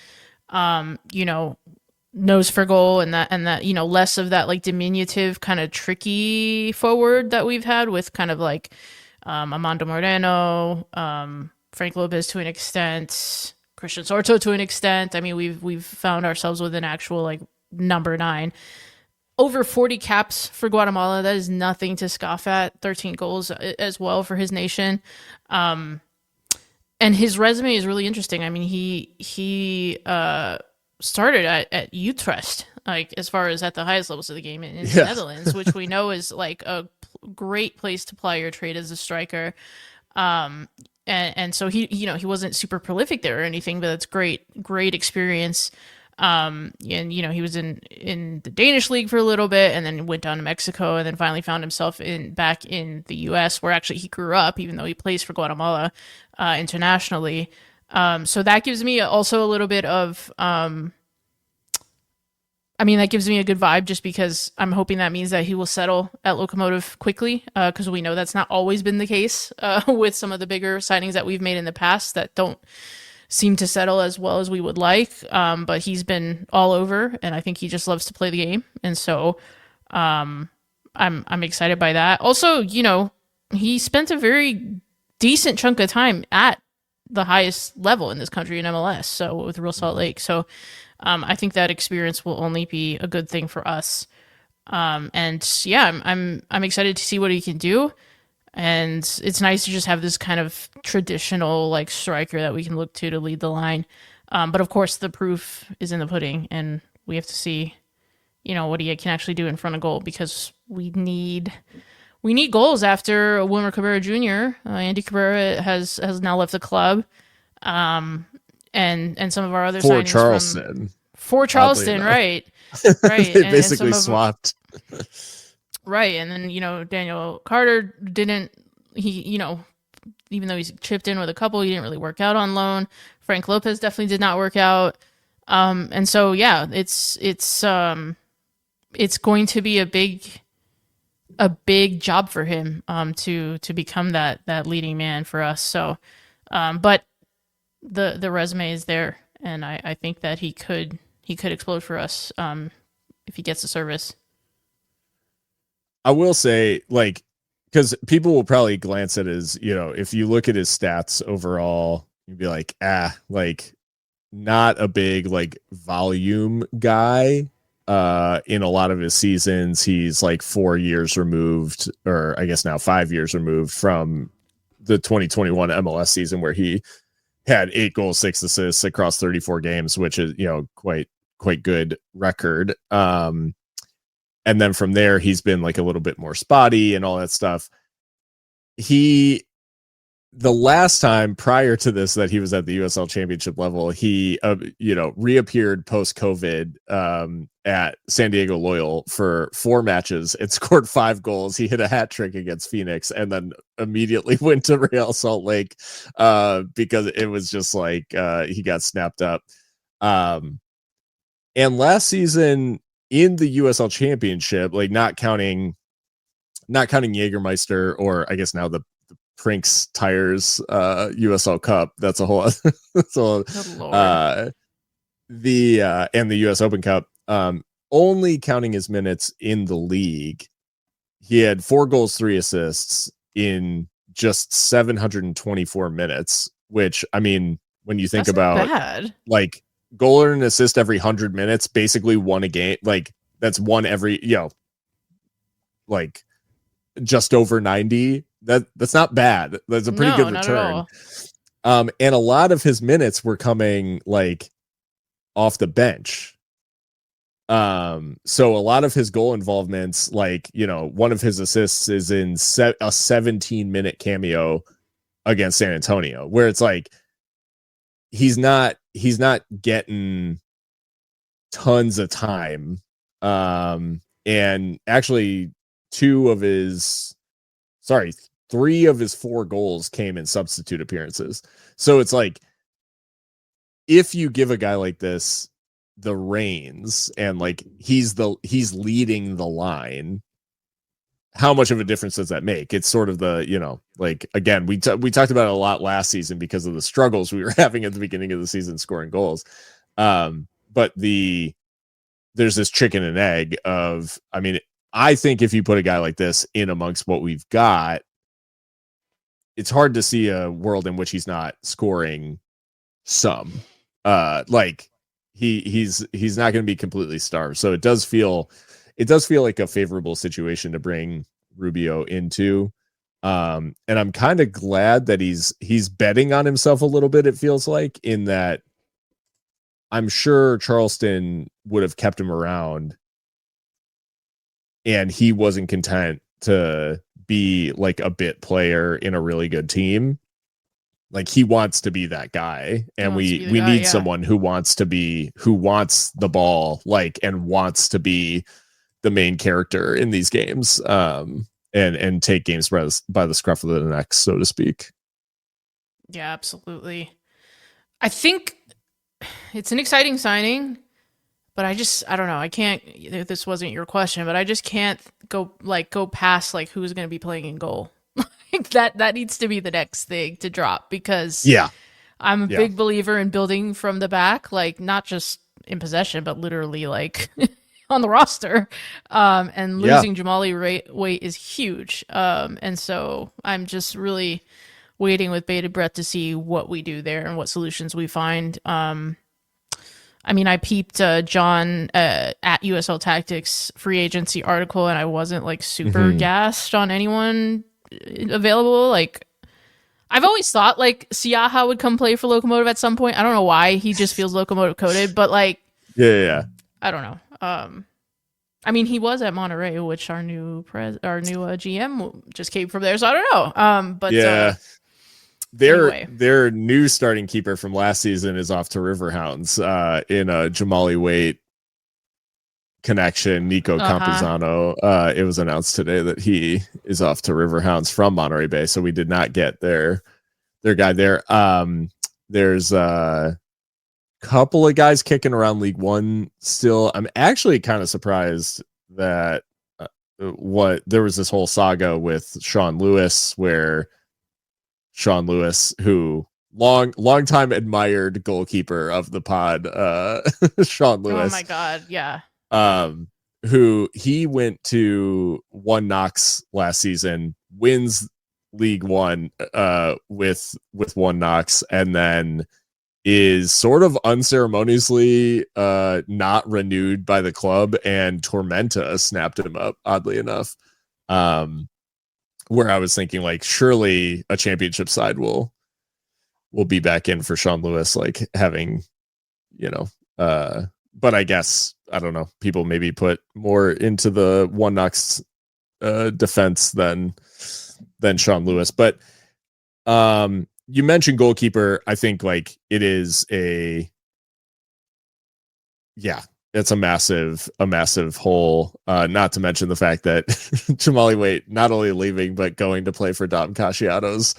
nose for goal, and that less of that diminutive kind of tricky forward that we've had with kind of Amando Moreno, Frank Lopez to an extent, Christian Sorto to an extent. I mean, we've found ourselves with an actual number 9. Over 40 caps for Guatemala. That is nothing to scoff at. 13 goals as well for his nation. And his resume is really interesting. I mean, he started at Utrecht, as far as at the highest levels of the game in the Netherlands, which we know is a great place to ply your trade as a striker. And so he wasn't super prolific there or anything, but it's great experience. And he was in the Danish league for a little bit, and then went down to Mexico, and then finally found himself back in the U.S., where actually he grew up, even though he plays for Guatemala internationally. So that gives me also a little bit of, that gives me a good vibe, just because I'm hoping that means that he will settle at Locomotive quickly, because we know that's not always been the case with some of the bigger signings that we've made in the past that don't seem to settle as well as we would like. But he's been all over, and I think he just loves to play the game. And so I'm excited by that. Also, he spent a very decent chunk of time at the highest level in this country in MLS. So with Real Salt Lake, so I think that experience will only be a good thing for us. And yeah, I'm excited to see what he can do. And it's nice to just have this kind of traditional like striker that we can look to lead the line. But of course, the proof is in the pudding, and we have to see, what he can actually do in front of goal, because we need goals after Wilmer Cabrera Jr. Andy Cabrera has now left the club, and some of our other for signings Charleston. For Charleston, right? Right. They basically swapped. Right, and then Daniel Carter didn't. He even though he's chipped in with a couple, he didn't really work out on loan. Frank Lopez definitely did not work out. And so yeah, it's going to be a big job for him to become that leading man for us. So, but the resume is there, and I think that he could explode for us if he gets the service. I will say, like, because people will probably glance at his, if you look at his stats overall, you'd be like, like, not a big like volume guy. In a lot of his seasons, he's like 4 years removed, or I guess now 5 years removed from the 2021 MLS season, where he had 8 goals, 6 assists across 34 games, which is, quite good record. And then from there, he's been like a little bit more spotty and all that stuff. The last time prior to this that he was at the USL Championship level, he, reappeared post-COVID at San Diego Loyal for 4 matches and scored 5 goals. He hit a hat trick against Phoenix, and then immediately went to Real Salt Lake because it was just like he got snapped up. And last season in the USL Championship, like not counting Jägermeister, or I guess now the Prinks Tires USL Cup, that's a whole other, and the US Open Cup, only counting his minutes in the league, he had 4 goals, 3 assists in just 724 minutes, which, I mean, when you think about like goal and an assist every 100 minutes, basically one a game, like that's one every, like just over 90. That's not bad. That's a pretty good return. And a lot of his minutes were coming like off the bench. So a lot of his goal involvements, like, one of his assists is in a 17-minute cameo against San Antonio, where it's like he's not getting tons of time. And actually 3 of his 4 goals came in substitute appearances. So it's like, if you give a guy like this the reins and like he's leading the line, how much of a difference does that make? It's sort of the, like, again, we talked about it a lot last season because of the struggles we were having at the beginning of the season scoring goals. But there's this chicken and egg of, I mean, I think if you put a guy like this in amongst what we've got, it's hard to see a world in which he's not scoring some. Like he's not going to be completely starved. So it does feel like a favorable situation to bring Rubio into. And I'm kind of glad that he's betting on himself a little bit, it feels like, in that I'm sure Charleston would have kept him around and he wasn't content to be like a bit player in a really good team. Like, he wants to be that guy, and we need someone who wants the ball, like, and wants to be the main character in these games, and take games by the scruff of the neck, so to speak. Yeah, absolutely. I think it's an exciting signing, but I don't know. I can't, if this wasn't your question, but I just can't go past like who's going to be playing in goal. that needs to be the next thing to drop, because I'm a big believer in building from the back, like not just in possession, but literally like on the roster. And losing Jamali Waite is huge. And so I'm just really waiting with bated breath to see what we do there and what solutions we find. I mean, I peeped John at USL Tactics free agency article, and I wasn't like super gassed on anyone available. Like, I've always thought like Siaha would come play for Locomotive at some point. I don't know why, he just feels Locomotive coded, but like, yeah. I don't know. I mean, he was at Monterey, which our new GM just came from there, so I don't know. But yeah. Anyway. Their new starting keeper from last season is off to Riverhounds in a Jamali Waite connection, Nico Campuzano. It was announced today that he is off to Riverhounds from Monterey Bay, so we did not get their guy there. There's a couple of guys kicking around League One still. I'm actually kind of surprised that there was this whole saga with Sean Lewis, where Sean Lewis, who long time admired goalkeeper of the pod, Sean Lewis. Oh my God, yeah. Who he went to One Knox last season, wins League One with One Knox, and then is sort of unceremoniously not renewed by the club, and Tormenta snapped him up, oddly enough. Where I was thinking, like, surely a championship side will be back in for Sean Lewis, like having, but I guess, I don't know, people maybe put more into the One Knox defense than Sean Lewis. But you mentioned goalkeeper. I think like it is it's a massive hole. Not to mention the fact that Jamali Waite not only leaving, but going to play for Dom Casciato's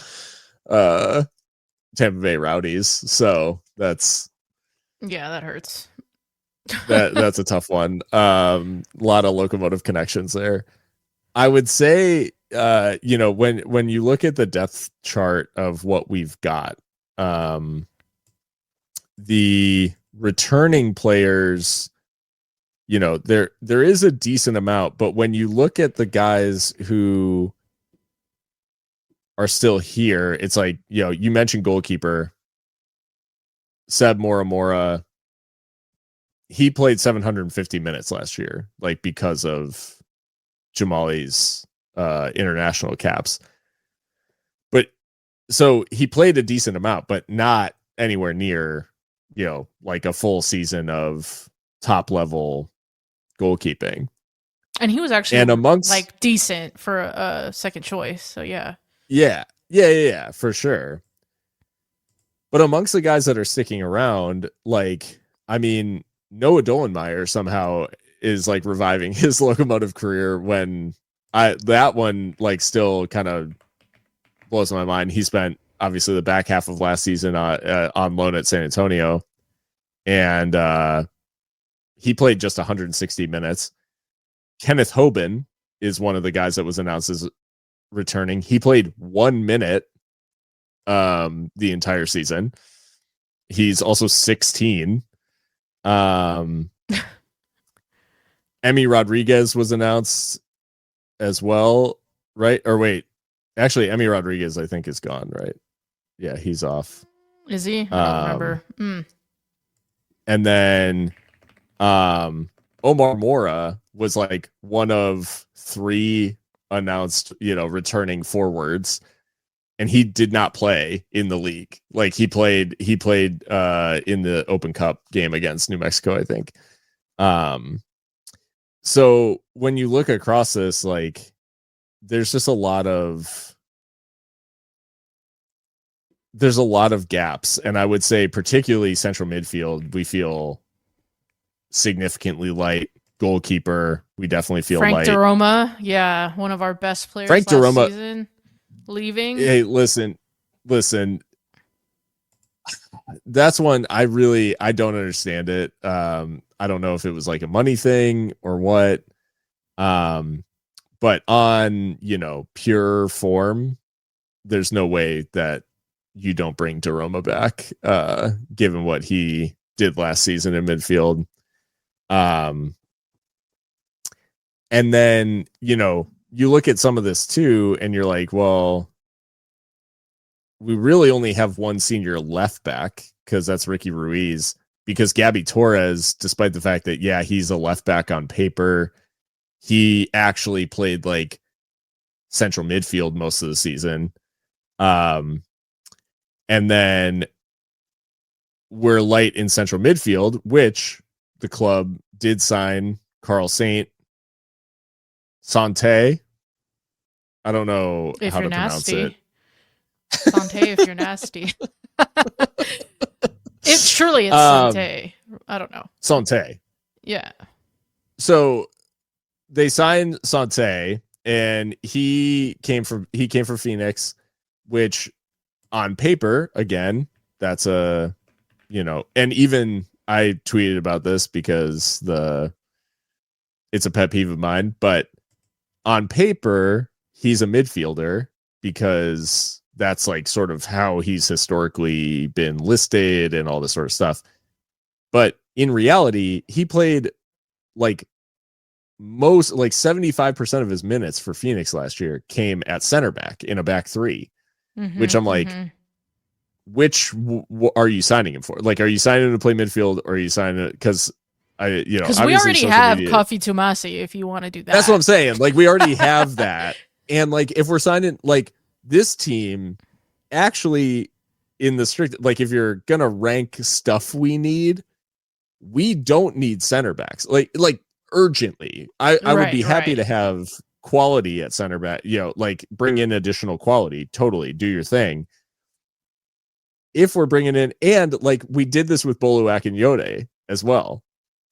Tampa Bay Rowdies. So that hurts. that's a tough one. A lot of Locomotive connections there. I would say, when you look at the depth chart of what we've got, the returning players, there is a decent amount, but when you look at the guys who are still here, it's like, you mentioned goalkeeper Seb Moramora. He played 750 minutes last year, like because of Jamali's international caps. But so he played a decent amount, but not anywhere near, like a full season of top level goalkeeping. And he was actually amongst like decent for a second choice. So yeah, for sure. But amongst the guys that are sticking around, like, I mean, Noah Dolenmeyer somehow is like reviving his Locomotive career, when that one like still kind of blows my mind. He spent obviously the back half of last season on loan at San Antonio, and he played just 160 minutes. Kenneth Hoban is one of the guys that was announced as returning. He played 1 minute the entire season. He's also 16. Emmy Rodriguez was announced as well, right? Or wait, actually, Emmy Rodriguez, I think, is gone, right? Yeah, he's off. Is he? I don't remember. And then Omar Mora was like one of 3 announced, returning forwards, and he did not play in the league. Like he played in the Open Cup game against New Mexico, I think. So when you look across this, like, there's just a lot of gaps, and I would say particularly central midfield, we feel significantly light. Goalkeeper, we definitely feel Frank light. Daroma, one of our best players last season, leaving. Hey, listen. That's one I don't understand it. I don't know if it was like a money thing or what. But on, pure form, there's no way that you don't bring Daroma back, given what he did last season in midfield. And then, you look at some of this too, and you're like, well, we really only have one senior left back because that's Ricky Ruiz. Because Gabby Torres, despite the fact that, yeah, he's a left back on paper, he actually played like central midfield most of the season. And then we're light in central midfield, which the club did sign Carl Sante. I don't know if how you're to pronounce nasty. it. Sante if you're nasty. Surely it's Sante. I don't know. Sante. Yeah. So they signed Sante, and he came from Phoenix, which on paper, again, that's a, you know, and even I tweeted about this because it's a pet peeve of mine, but on paper, he's a midfielder because that's like sort of how he's historically been listed and all this sort of stuff. But in reality, he played like 75% of his minutes for Phoenix last year came at center back in a back three, which I'm like, which are you signing him for? Like, are you signing him to play midfield, or are you signing it because because we already have Coffee Tomasi if you want to do that. That's what I'm saying. Like, we already have that. And like, if we're signing, like, this team actually in the strict, like, if you're going to rank stuff we don't need center backs like urgently. I would be happy to have quality at center back, like bring in additional quality. Totally do your thing. If we're bringing in, and like we did this with Bolu Akinyode as well,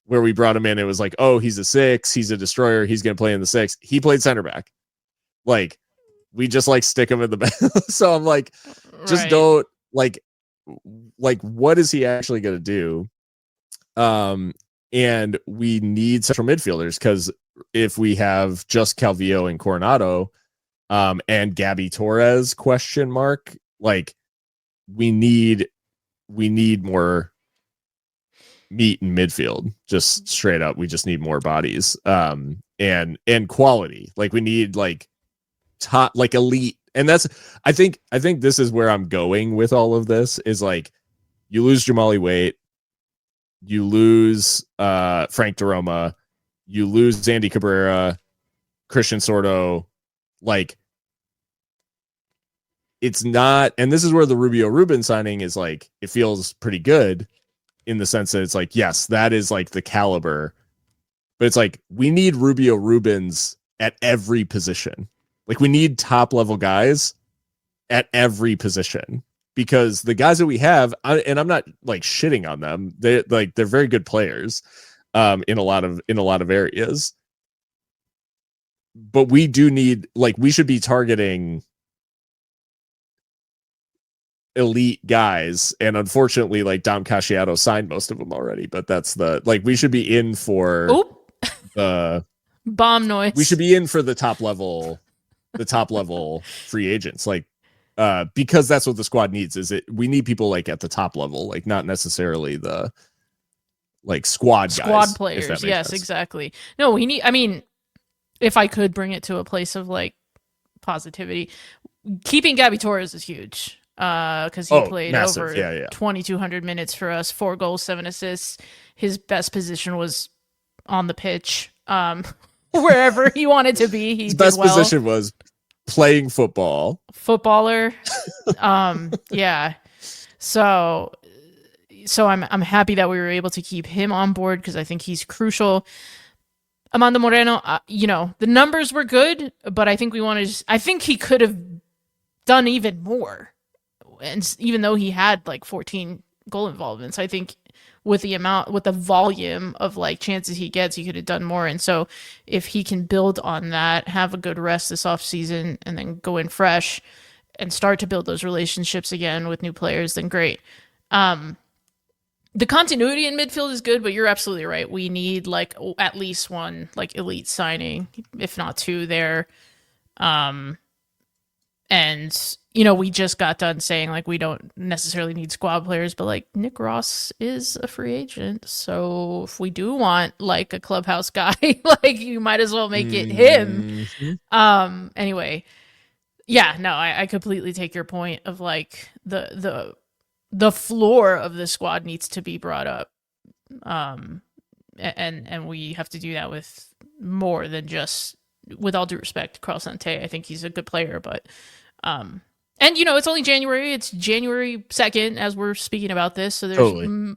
where we brought him in, it was like, oh, he's a 6, he's a destroyer, he's going to play in the 6. He played center back. Like, we just like stick him in the back. So I'm like, just don't like what is he actually going to do? And we need central midfielders, because if we have just Calvillo and Coronado, and Gabby Torres ? Like, we need more meat in midfield. Just straight up, we just need more bodies, and quality. Like, we need like top, like elite. And that's, I think this is where I'm going with all of this, is like, you lose Jamali Waite, you lose Frank DeRoma, you lose Andy Cabrera, Christian Sordo. Like, it's not, and this is where the Rubio Rubin signing is like, it feels pretty good in the sense that it's like, yes, that is like the caliber, but it's like, we need Rubio Rubins at every position. Like, we need top level guys at every position, because the guys that we have, and I'm not like shitting on them, they're very good players in a lot of areas, but we do need, like, we should be targeting elite guys. And unfortunately, like, Dom Casciato signed most of them already, but that's we should be in for the bomb noise. We should be in for the top level free agents, like, because that's what the squad needs. We need people like at the top level, like not necessarily the like squad guys, players. Yes, sense. Exactly. No, we need, I mean, if I could bring it to a place of like positivity, keeping Gabby Torres is huge. Because he played massive. Over 2,200 minutes for us, 4 goals, 7 assists. His best position was on the pitch. Wherever he wanted to be, his best position was playing footballer. Yeah. So I'm happy that we were able to keep him on board, because I think he's crucial. Amando Moreno, the numbers were good, but I think I think he could have done even more. And even though he had like 14 goal involvements, I think with the volume of like chances he gets, he could have done more. And so if he can build on that, have a good rest this offseason, and then go in fresh and start to build those relationships again with new players, then great. The continuity in midfield is good, but you're absolutely right. We need like at least one like elite signing, if not 2 there. And, we just got done saying, like, we don't necessarily need squad players, but, like, Nick Ross is a free agent. So if we do want, like, a clubhouse guy, like, you might as well make it him. Anyway, Yeah, no, I completely take your point of like the floor of the squad needs to be brought up. Um, and we have to do that with more than just, with all due respect, Carl Sante. I think he's a good player, but and it's only January. It's January 2nd as we're speaking about this, so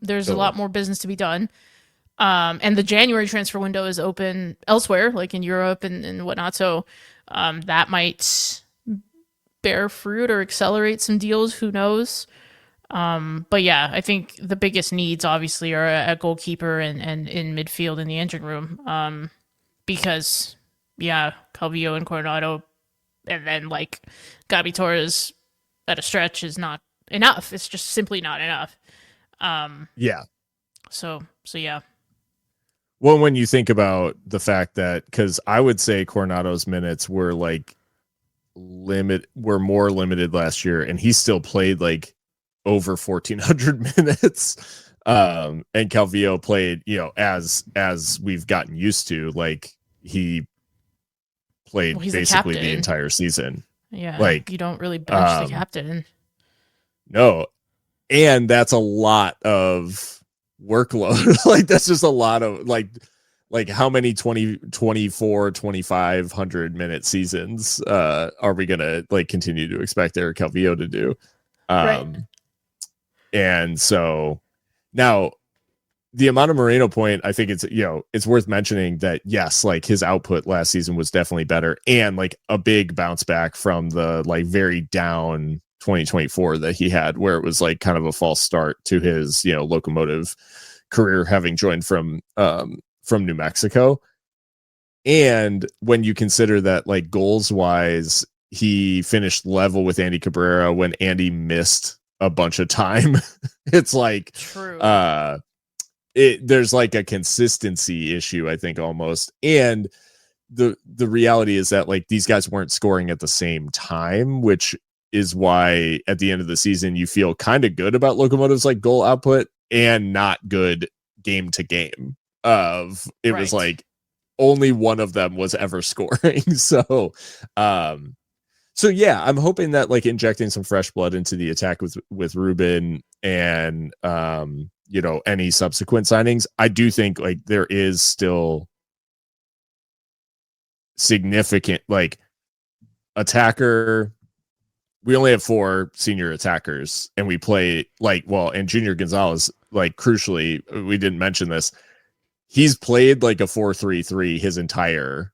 there's a lot more business to be done. And the January transfer window is open elsewhere, like in Europe and whatnot. So that might bear fruit or accelerate some deals. Who knows? But yeah, I think the biggest needs obviously are a goalkeeper and in midfield in the engine room. Because yeah, Calvillo and Coronado, and then like Gabi Torres at a stretch is not enough. It's just simply not enough. Yeah. So yeah. Well, when you think about the fact that, because I would say Coronado's minutes were like were more limited last year, and he still played like over 1,400 minutes. And Calvillo played, as we've gotten used to, like he played basically the entire season. Yeah, like you don't really bench the captain. No, and that's a lot of workload. Like that's just a lot of like how many 24 2,500 minute seasons are we gonna like continue to expect Eric Calvillo to do? Right. And so now the amount of Moreno point, I think it's worth mentioning that yes, like his output last season was definitely better, and like a big bounce back from the like very down 2024 that he had, where it was like kind of a false start to his Locomotive career, having joined from New Mexico. And when you consider that like goals wise, he finished level with Andy Cabrera when Andy missed a bunch of time. It's like true. There's like a consistency issue, I think, almost. And the reality is that like these guys weren't scoring at the same time, which is why at the end of the season you feel kind of good about Locomotive's like goal output and not good game to game. It was like only one of them was ever scoring. So yeah, I'm hoping that like injecting some fresh blood into the attack with Rubin and any subsequent signings, I do think like there is still significant like attacker. We only have 4 senior attackers, and we play and Junior Gonzalez, like crucially, we didn't mention this. He's played like a 4-3-3 his entire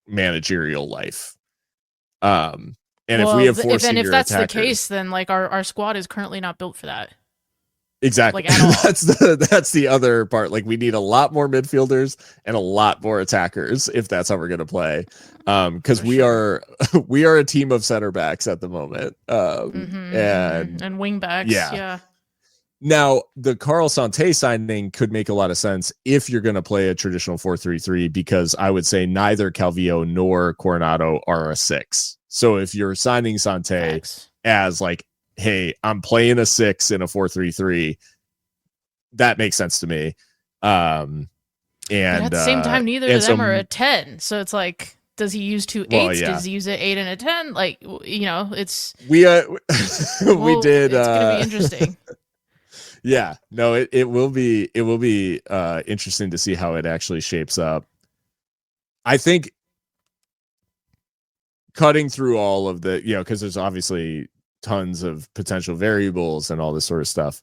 managerial life. And if we have 4 senior if that's attackers, the case, then like our squad is currently not built for that. Exactly. Like, at all. That's the other part. Like we need a lot more midfielders and a lot more attackers if that's how we're going to play. Because we are a team of center backs at the moment. And wing backs. Yeah. Now the Carl Sante signing could make a lot of sense if you're going to play a traditional 4-3-3, because I would say neither Calvillo nor Coronado are a 6. So if you're signing Sante as like, hey, I'm playing a 6 in a 4-3-3, that makes sense to me. And but at the same time, neither of them are a 10. So it's like, does he use 2 8s? Well, yeah. Does he use an 8 and a 10? Like, it's we did. It's gonna be interesting. Yeah, no, it will be interesting to see how it actually shapes up. I think cutting through all of the, because there's obviously tons of potential variables and all this sort of stuff.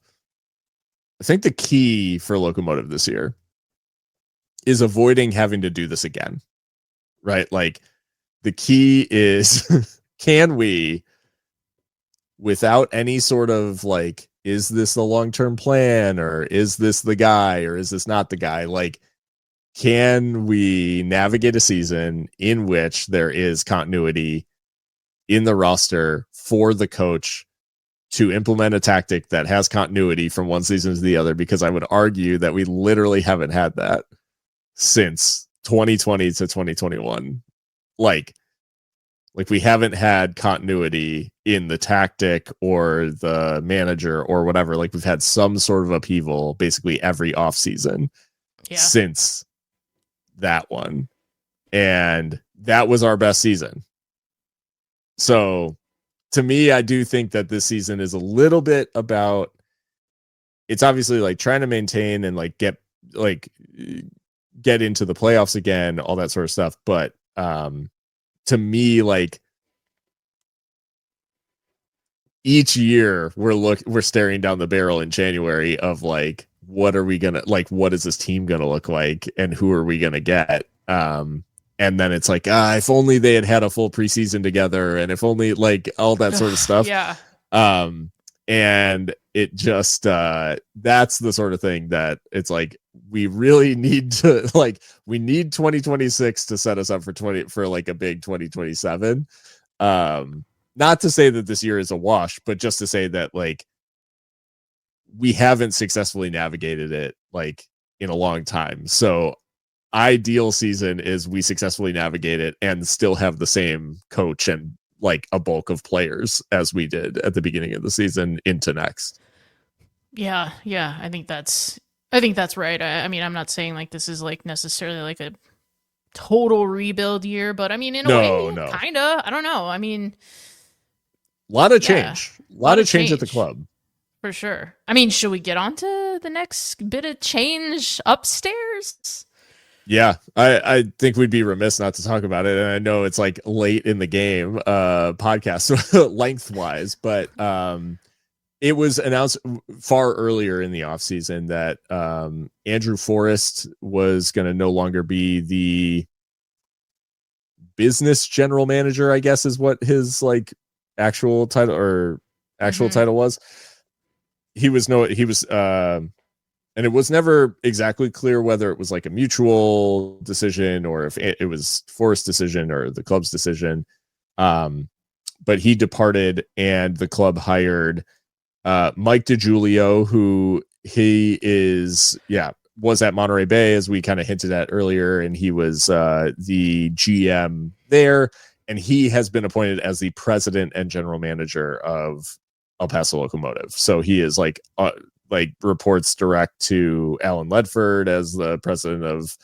I think the key for Locomotive this year is avoiding having to do this again, right? Like the key is, can we, without any sort of like, is this the long-term plan, or is this the guy, or is this not the guy? Like, can we navigate a season in which there is continuity in the roster for the coach to implement a tactic that has continuity from one season to the other? Because I would argue that we literally haven't had that since 2020 to 2021. Like we haven't had continuity in the tactic or the manager or whatever. Like we've had some sort of upheaval basically every offseason since that one. And that was our best season. So to me, I do think that this season is a little bit about, it's obviously like trying to maintain and like get into the playoffs again, all that sort of stuff. But to me, like each year we're staring down the barrel in January of like, what are we gonna, like, what is this team gonna look like and who are we gonna get? And then it's like, if only they had a full preseason together, and if only, like, all that sort of stuff. Yeah. And it just that's the sort of thing that it's like, we really need to, like, we need 2026 to set us up for like a big 2027. Not to say that this year is a wash, but just to say that, like, we haven't successfully navigated it like in a long time. So ideal season is we successfully navigate it and still have the same coach and like a bulk of players as we did at the beginning of the season into next. Yeah, I think that's right. I mean, I'm not saying like this is like necessarily like a total rebuild year, but I mean, in a way, kind of. I don't know. I mean, a lot of change. A lot of change at the club. For sure. I mean, should we get on to the next bit of change upstairs? Yeah, I think we'd be remiss not to talk about it. And I know it's like late in the game, podcast lengthwise, but it was announced far earlier in the offseason that Andrew Forrest was going to no longer be the business general manager, I guess is what his like actual title was. And it was never exactly clear whether it was like a mutual decision or if it was Forrest's decision or the club's decision. But he departed and the club hired Mike DiGiulio, who was at Monterey Bay, as we kind of hinted at earlier. And he was the GM there. And he has been appointed as the president and general manager of El Paso Locomotive. So he is like reports direct to Alan Ledford as the president of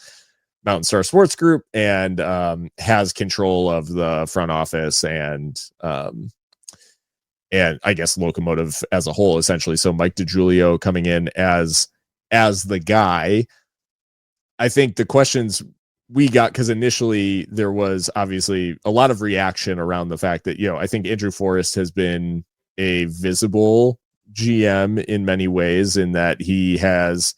Mountain Star Sports Group, and has control of the front office and I guess Locomotive as a whole, essentially. So Mike DiGiulio coming in as the guy. I think the questions we got, because initially there was obviously a lot of reaction around the fact that, I think Andrew Forrest has been a visible GM in many ways, in that he has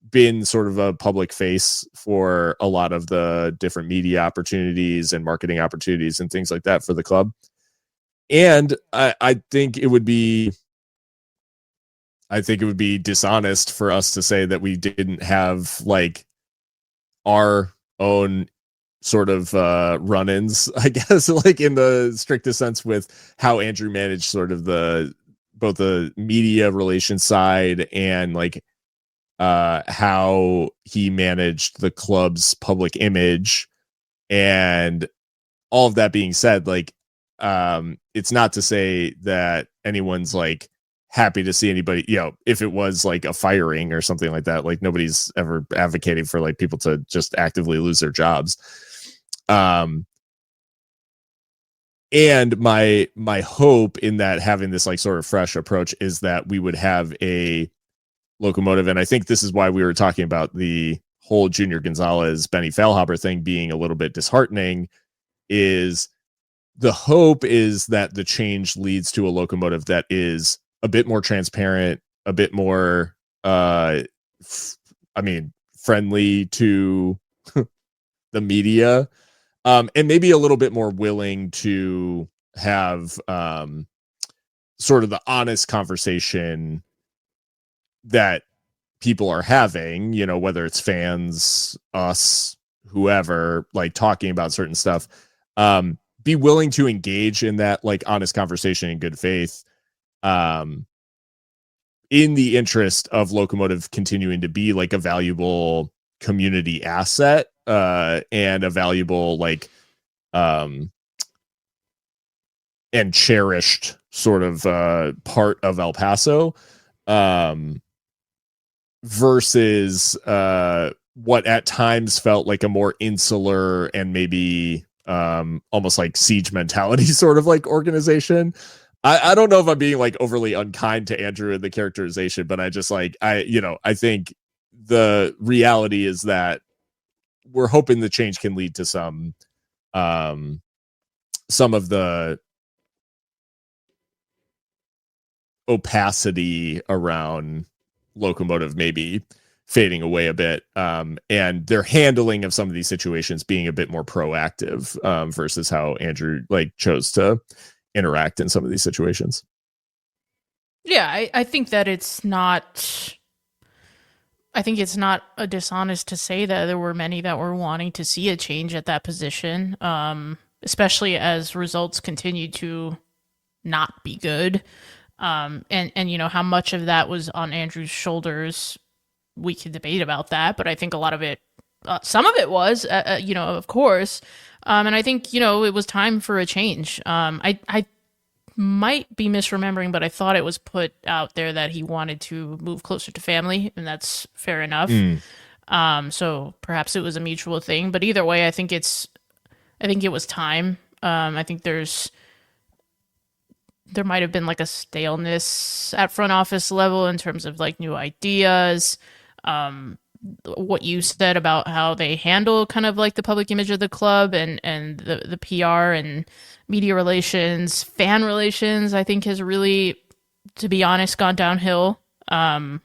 been sort of a public face for a lot of the different media opportunities and marketing opportunities and things like that for the club. And I think it would be dishonest for us to say that we didn't have like our own sort of run-ins, I guess, like in the strictest sense, with how Andrew managed sort of both the media relations side and like how he managed the club's public image. And all of that being said, like it's not to say that anyone's like happy to see anybody, if it was like a firing or something like that, like nobody's ever advocating for like people to just actively lose their jobs. And my hope in that, having this like sort of fresh approach, is that we would have a Locomotive. And I think this is why we were talking about the whole Junior Gonzalez, Benny Feilhaber thing being a little bit disheartening, is the hope is that the change leads to a Locomotive that is a bit more transparent, a bit more, friendly to the media. And maybe a little bit more willing to have sort of the honest conversation that people are having, whether it's fans, us, whoever, like talking about certain stuff, be willing to engage in that like honest conversation in good faith, in the interest of Locomotive continuing to be like a valuable community asset, and a valuable like and cherished sort of part of El Paso, versus what at times felt like a more insular and maybe almost like siege mentality sort of like organization. I don't know if I'm being like overly unkind to Andrew in the characterization, but I just like, I think the reality is that we're hoping the change can lead to some of the opacity around Locomotive maybe fading away a bit, and their handling of some of these situations being a bit more proactive, versus how Andrew like chose to interact in some of these situations. Yeah, I think that it's not. I think it's not dishonest to say that there were many that were wanting to see a change at that position, especially as results continue to not be good. And you know how much of that was on Andrew's shoulders. We could debate about that, but I think a lot of it, some of it was, of course. And I think it was time for a change. I might be misremembering, but I thought it was put out there that he wanted to move closer to family, and that's fair enough. So perhaps it was a mutual thing, but either way, I think it was time. I think there might have been like a staleness at front office level in terms of like new ideas. What you said about how they handle kind of like the public image of the club and the PR and media relations, fan relations, I think has really, to be honest, gone downhill a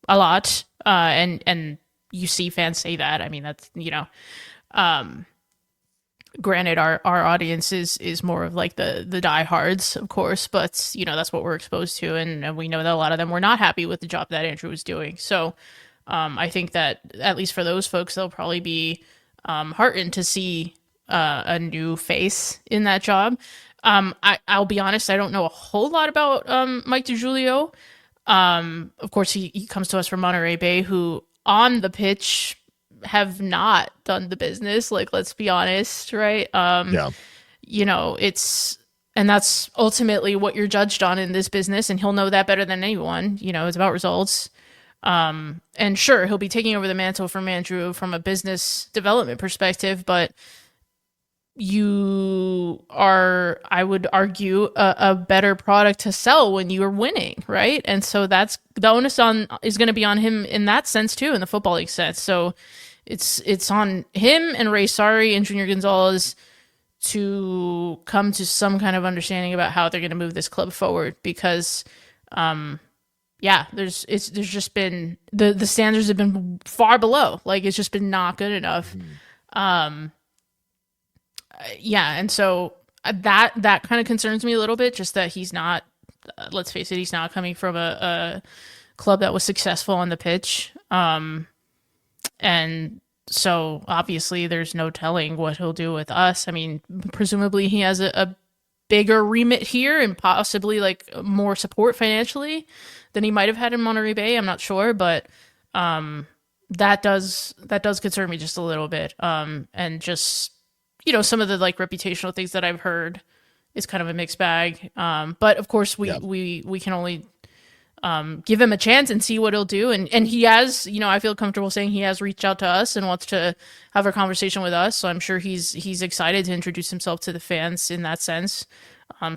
lot. And you see fans say that. I mean, that's, granted our audience is more of like the diehards, of course, but that's what we're exposed to, and we know that a lot of them were not happy with the job that Andrew was doing. So I think that at least for those folks, they'll probably be heartened to see a new face in that job. I'll be honest, I don't know a whole lot about Mike DiGiulio. Of course, he comes to us from Monterey Bay, who on the pitch have not done the business. Like, let's be honest, right? And that's ultimately what you're judged on in this business, and he'll know that better than anyone. It's about results. And sure, he'll be taking over the mantle from Andrew from a business development perspective, but you are, I would argue, a better product to sell when you are winning, right? And so that's the onus is going to be on him in that sense too, in the football league sense. So it's on him and Ray Sari and Junior Gonzalez to come to some kind of understanding about how they're going to move this club forward, because there's just been the standards have been far below. Like, it's just been not good enough. And so that kind of concerns me a little bit, just that he's not, let's face it, he's not coming from a club that was successful on the pitch. And so obviously there's no telling what he'll do with us. I mean, presumably he has a bigger remit here and possibly like more support financially than he might have had in Monterey Bay. I'm not sure, but that does concern me just a little bit. And just, some of the like reputational things that I've heard is kind of a mixed bag. But of course we can only give him a chance and see what he'll do. And he has, I feel comfortable saying he has reached out to us and wants to have a conversation with us. So I'm sure he's excited to introduce himself to the fans in that sense.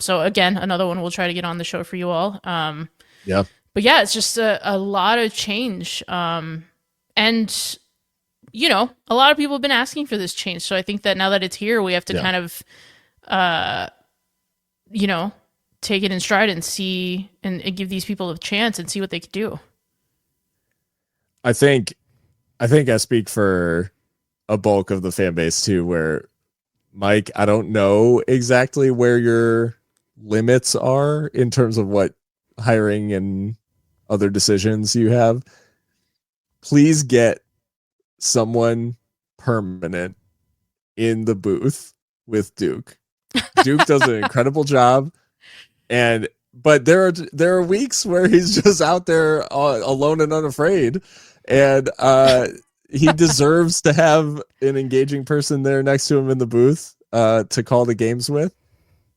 So again, another one we'll try to get on the show for you all. But yeah, it's just a lot of change. And, a lot of people have been asking for this change. So I think that now that it's here, we have to kind of, take it in stride and see and give these people a chance and see what they could do. I think I speak for a bulk of the fan base too, where Mike, I don't know exactly where your limits are in terms of what hiring and other decisions you have. Please get someone permanent in the booth with Duke. Duke does an incredible job. But there are weeks where he's just out there alone and unafraid, and he deserves to have an engaging person there next to him in the booth to call the games with.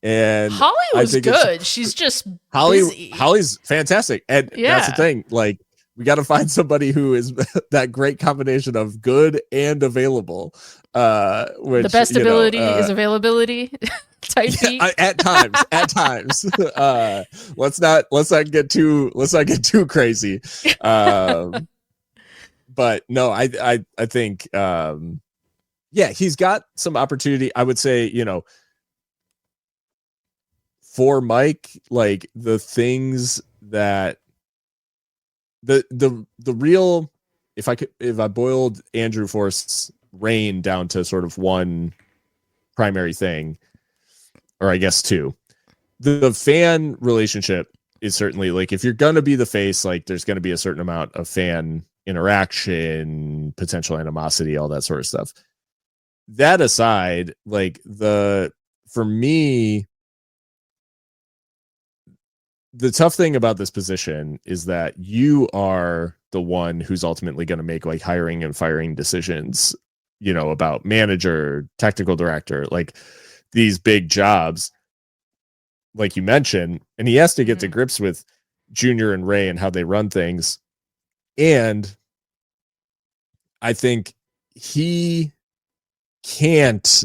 And Holly was good. She's just Holly. busy. Holly's fantastic, and that's the thing. Like, we got to find somebody who is that great combination of good and available. The Which, best ability is availability. Type yeah, beat. at times. Let's not get too crazy. But no, I think yeah, he's got some opportunity. I would say, for Mike, like the things that the real, if I boiled Andrew Forrest's reign down to sort of one primary thing, or I guess two, the fan relationship is certainly, like, if you're gonna be the face, like there's gonna be a certain amount of fan interaction, potential animosity, all that sort of stuff. That aside, like, for me, the tough thing about this position is that you are the one who's ultimately going to make like hiring and firing decisions, about manager, technical director, like these big jobs, like you mentioned, and he has to get to grips with Junior and Ray and how they run things. And I think he can't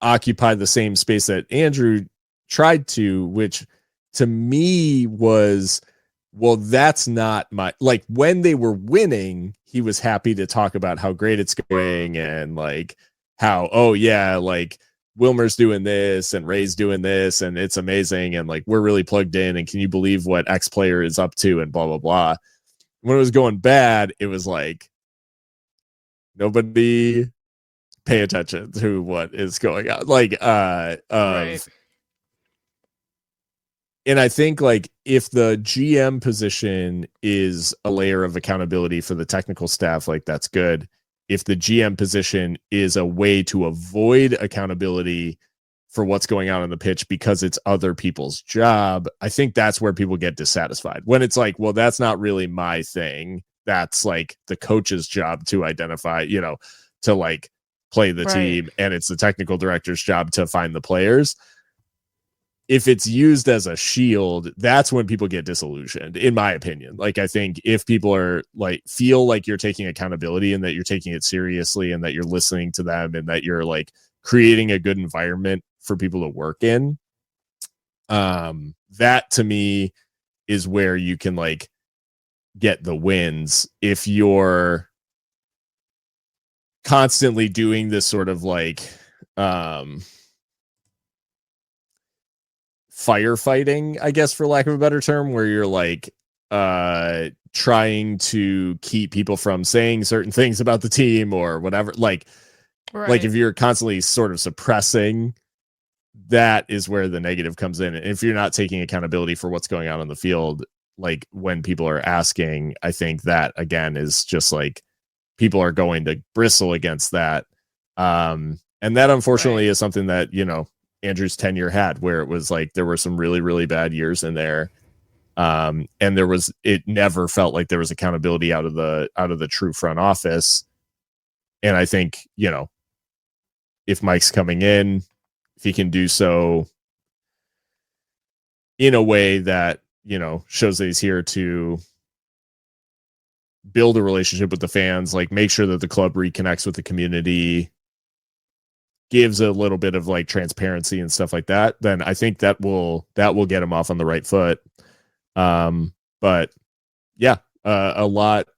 occupy the same space that Andrew tried to, which to me was, well, that's not my, like, when they were winning, he was happy to talk about how great it's going and like how, oh yeah, like Wilmer's doing this and Ray's doing this and it's amazing and like we're really plugged in and can you believe what X player is up to and blah blah blah. When it was going bad, it was like nobody pay attention to what is going on, like Right. and I think, like, if the GM position is a layer of accountability for the technical staff, like, that's good. If the GM position is a way to avoid accountability for what's going on the pitch because it's other people's job, I think that's where people get dissatisfied. When it's like, well, that's not really my thing. That's like the coach's job to identify, to like play the team, and it's the technical director's job to find the players. If it's used as a shield, that's when people get disillusioned, in my opinion. Like, I think if people are like, feel like you're taking accountability and that you're taking it seriously and that you're listening to them and that you're like creating a good environment for people to work in, that to me is where you can like get the wins. If you're constantly doing this sort of like, firefighting, I guess, for lack of a better term, where you're like trying to keep people from saying certain things about the team or whatever, like if you're constantly sort of suppressing, that is where the negative comes in. And if you're not taking accountability for what's going on the field, like when people are asking, I think that again is just like people are going to bristle against that, and that unfortunately is something that Andrew's tenure had, where it was like there were some really, really bad years in there. And it never felt like there was accountability out of the true front office. And I think, if Mike's coming in, if he can do so in a way that, shows that he's here to build a relationship with the fans, like make sure that the club reconnects with the community, gives a little bit of like transparency and stuff like that, then I think that will get him off on the right foot. But yeah, a lot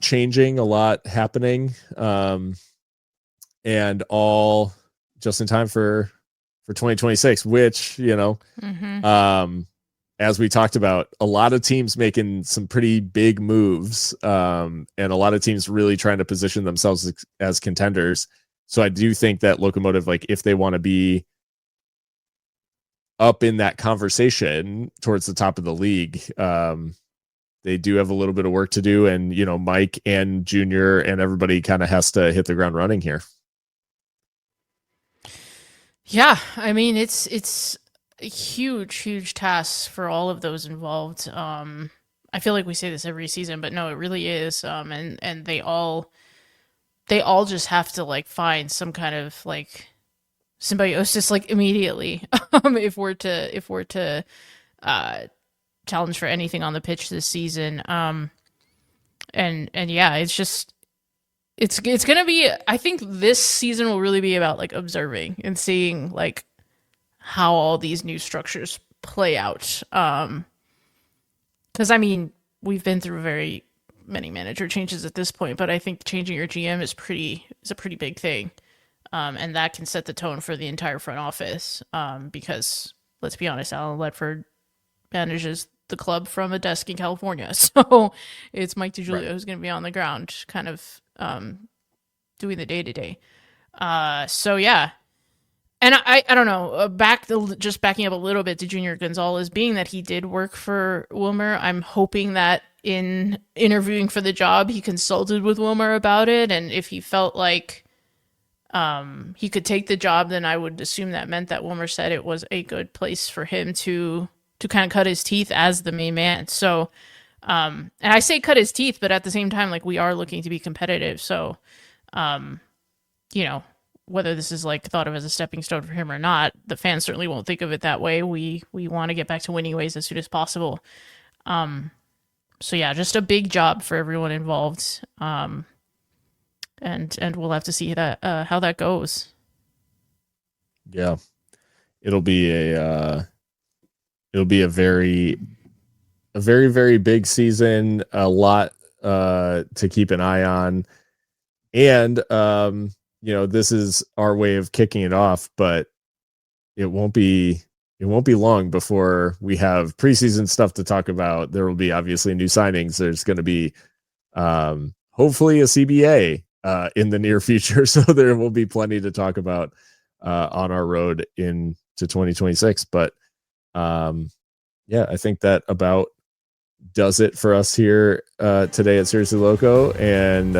changing, a lot happening, and all just in time for 2026, which, as we talked about, a lot of teams making some pretty big moves, and a lot of teams really trying to position themselves as contenders. So I do think that Locomotive, like if they want to be up in that conversation towards the top of the league, they do have a little bit of work to do. And, Mike and Junior and everybody kind of has to hit the ground running here. Yeah. I mean, it's a huge task for all of those involved. I feel like we say this every season, but no, it really is. And they all just have to like find some kind of like symbiosis like immediately, if we're to challenge for anything on the pitch this season. And yeah, it's gonna be, I think this season will really be about like observing and seeing like how all these new structures play out. Because I mean, we've been through very many manager changes at this point, but I think changing your GM is a pretty big thing. And that can set the tone for the entire front office. Because let's be honest, Alan Ledford manages the club from a desk in California. So it's Mike DiGiulio who's going to be on the ground kind of doing the day-to-day. So yeah. And I don't know, just backing up a little bit to Junior Gonzalez, being that he did work for Wilmer, I'm hoping that in interviewing for the job, he consulted with Wilmer about it. And if he felt like he could take the job, then I would assume that meant that Wilmer said it was a good place for him to kind of cut his teeth as the main man. So, and I say cut his teeth, but at the same time, like we are looking to be competitive. So, you know, whether this is like thought of as a stepping stone for him or not, the fans certainly won't think of it that way. We want to get back to winning ways as soon as possible. So yeah, just a big job for everyone involved. And we'll have to see that how that goes. Yeah, it'll be a very very big season. A lot to keep an eye on, and you know, this is our way of kicking it off, but it won't be long before we have preseason stuff to talk about. There will be obviously new signings. There's going to be hopefully a CBA in the near future. So there will be plenty to talk about on our road into 2026. But yeah, I think that about does it for us here today at Seriously Loco. And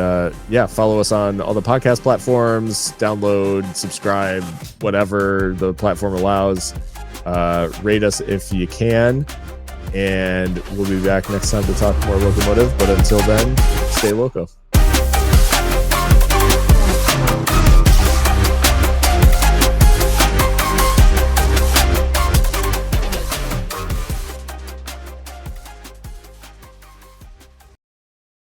yeah, follow us on all the podcast platforms, download, subscribe, whatever the platform allows. Rate us if you can, and we'll be back next time to talk more Locomotive. But until then, stay loco.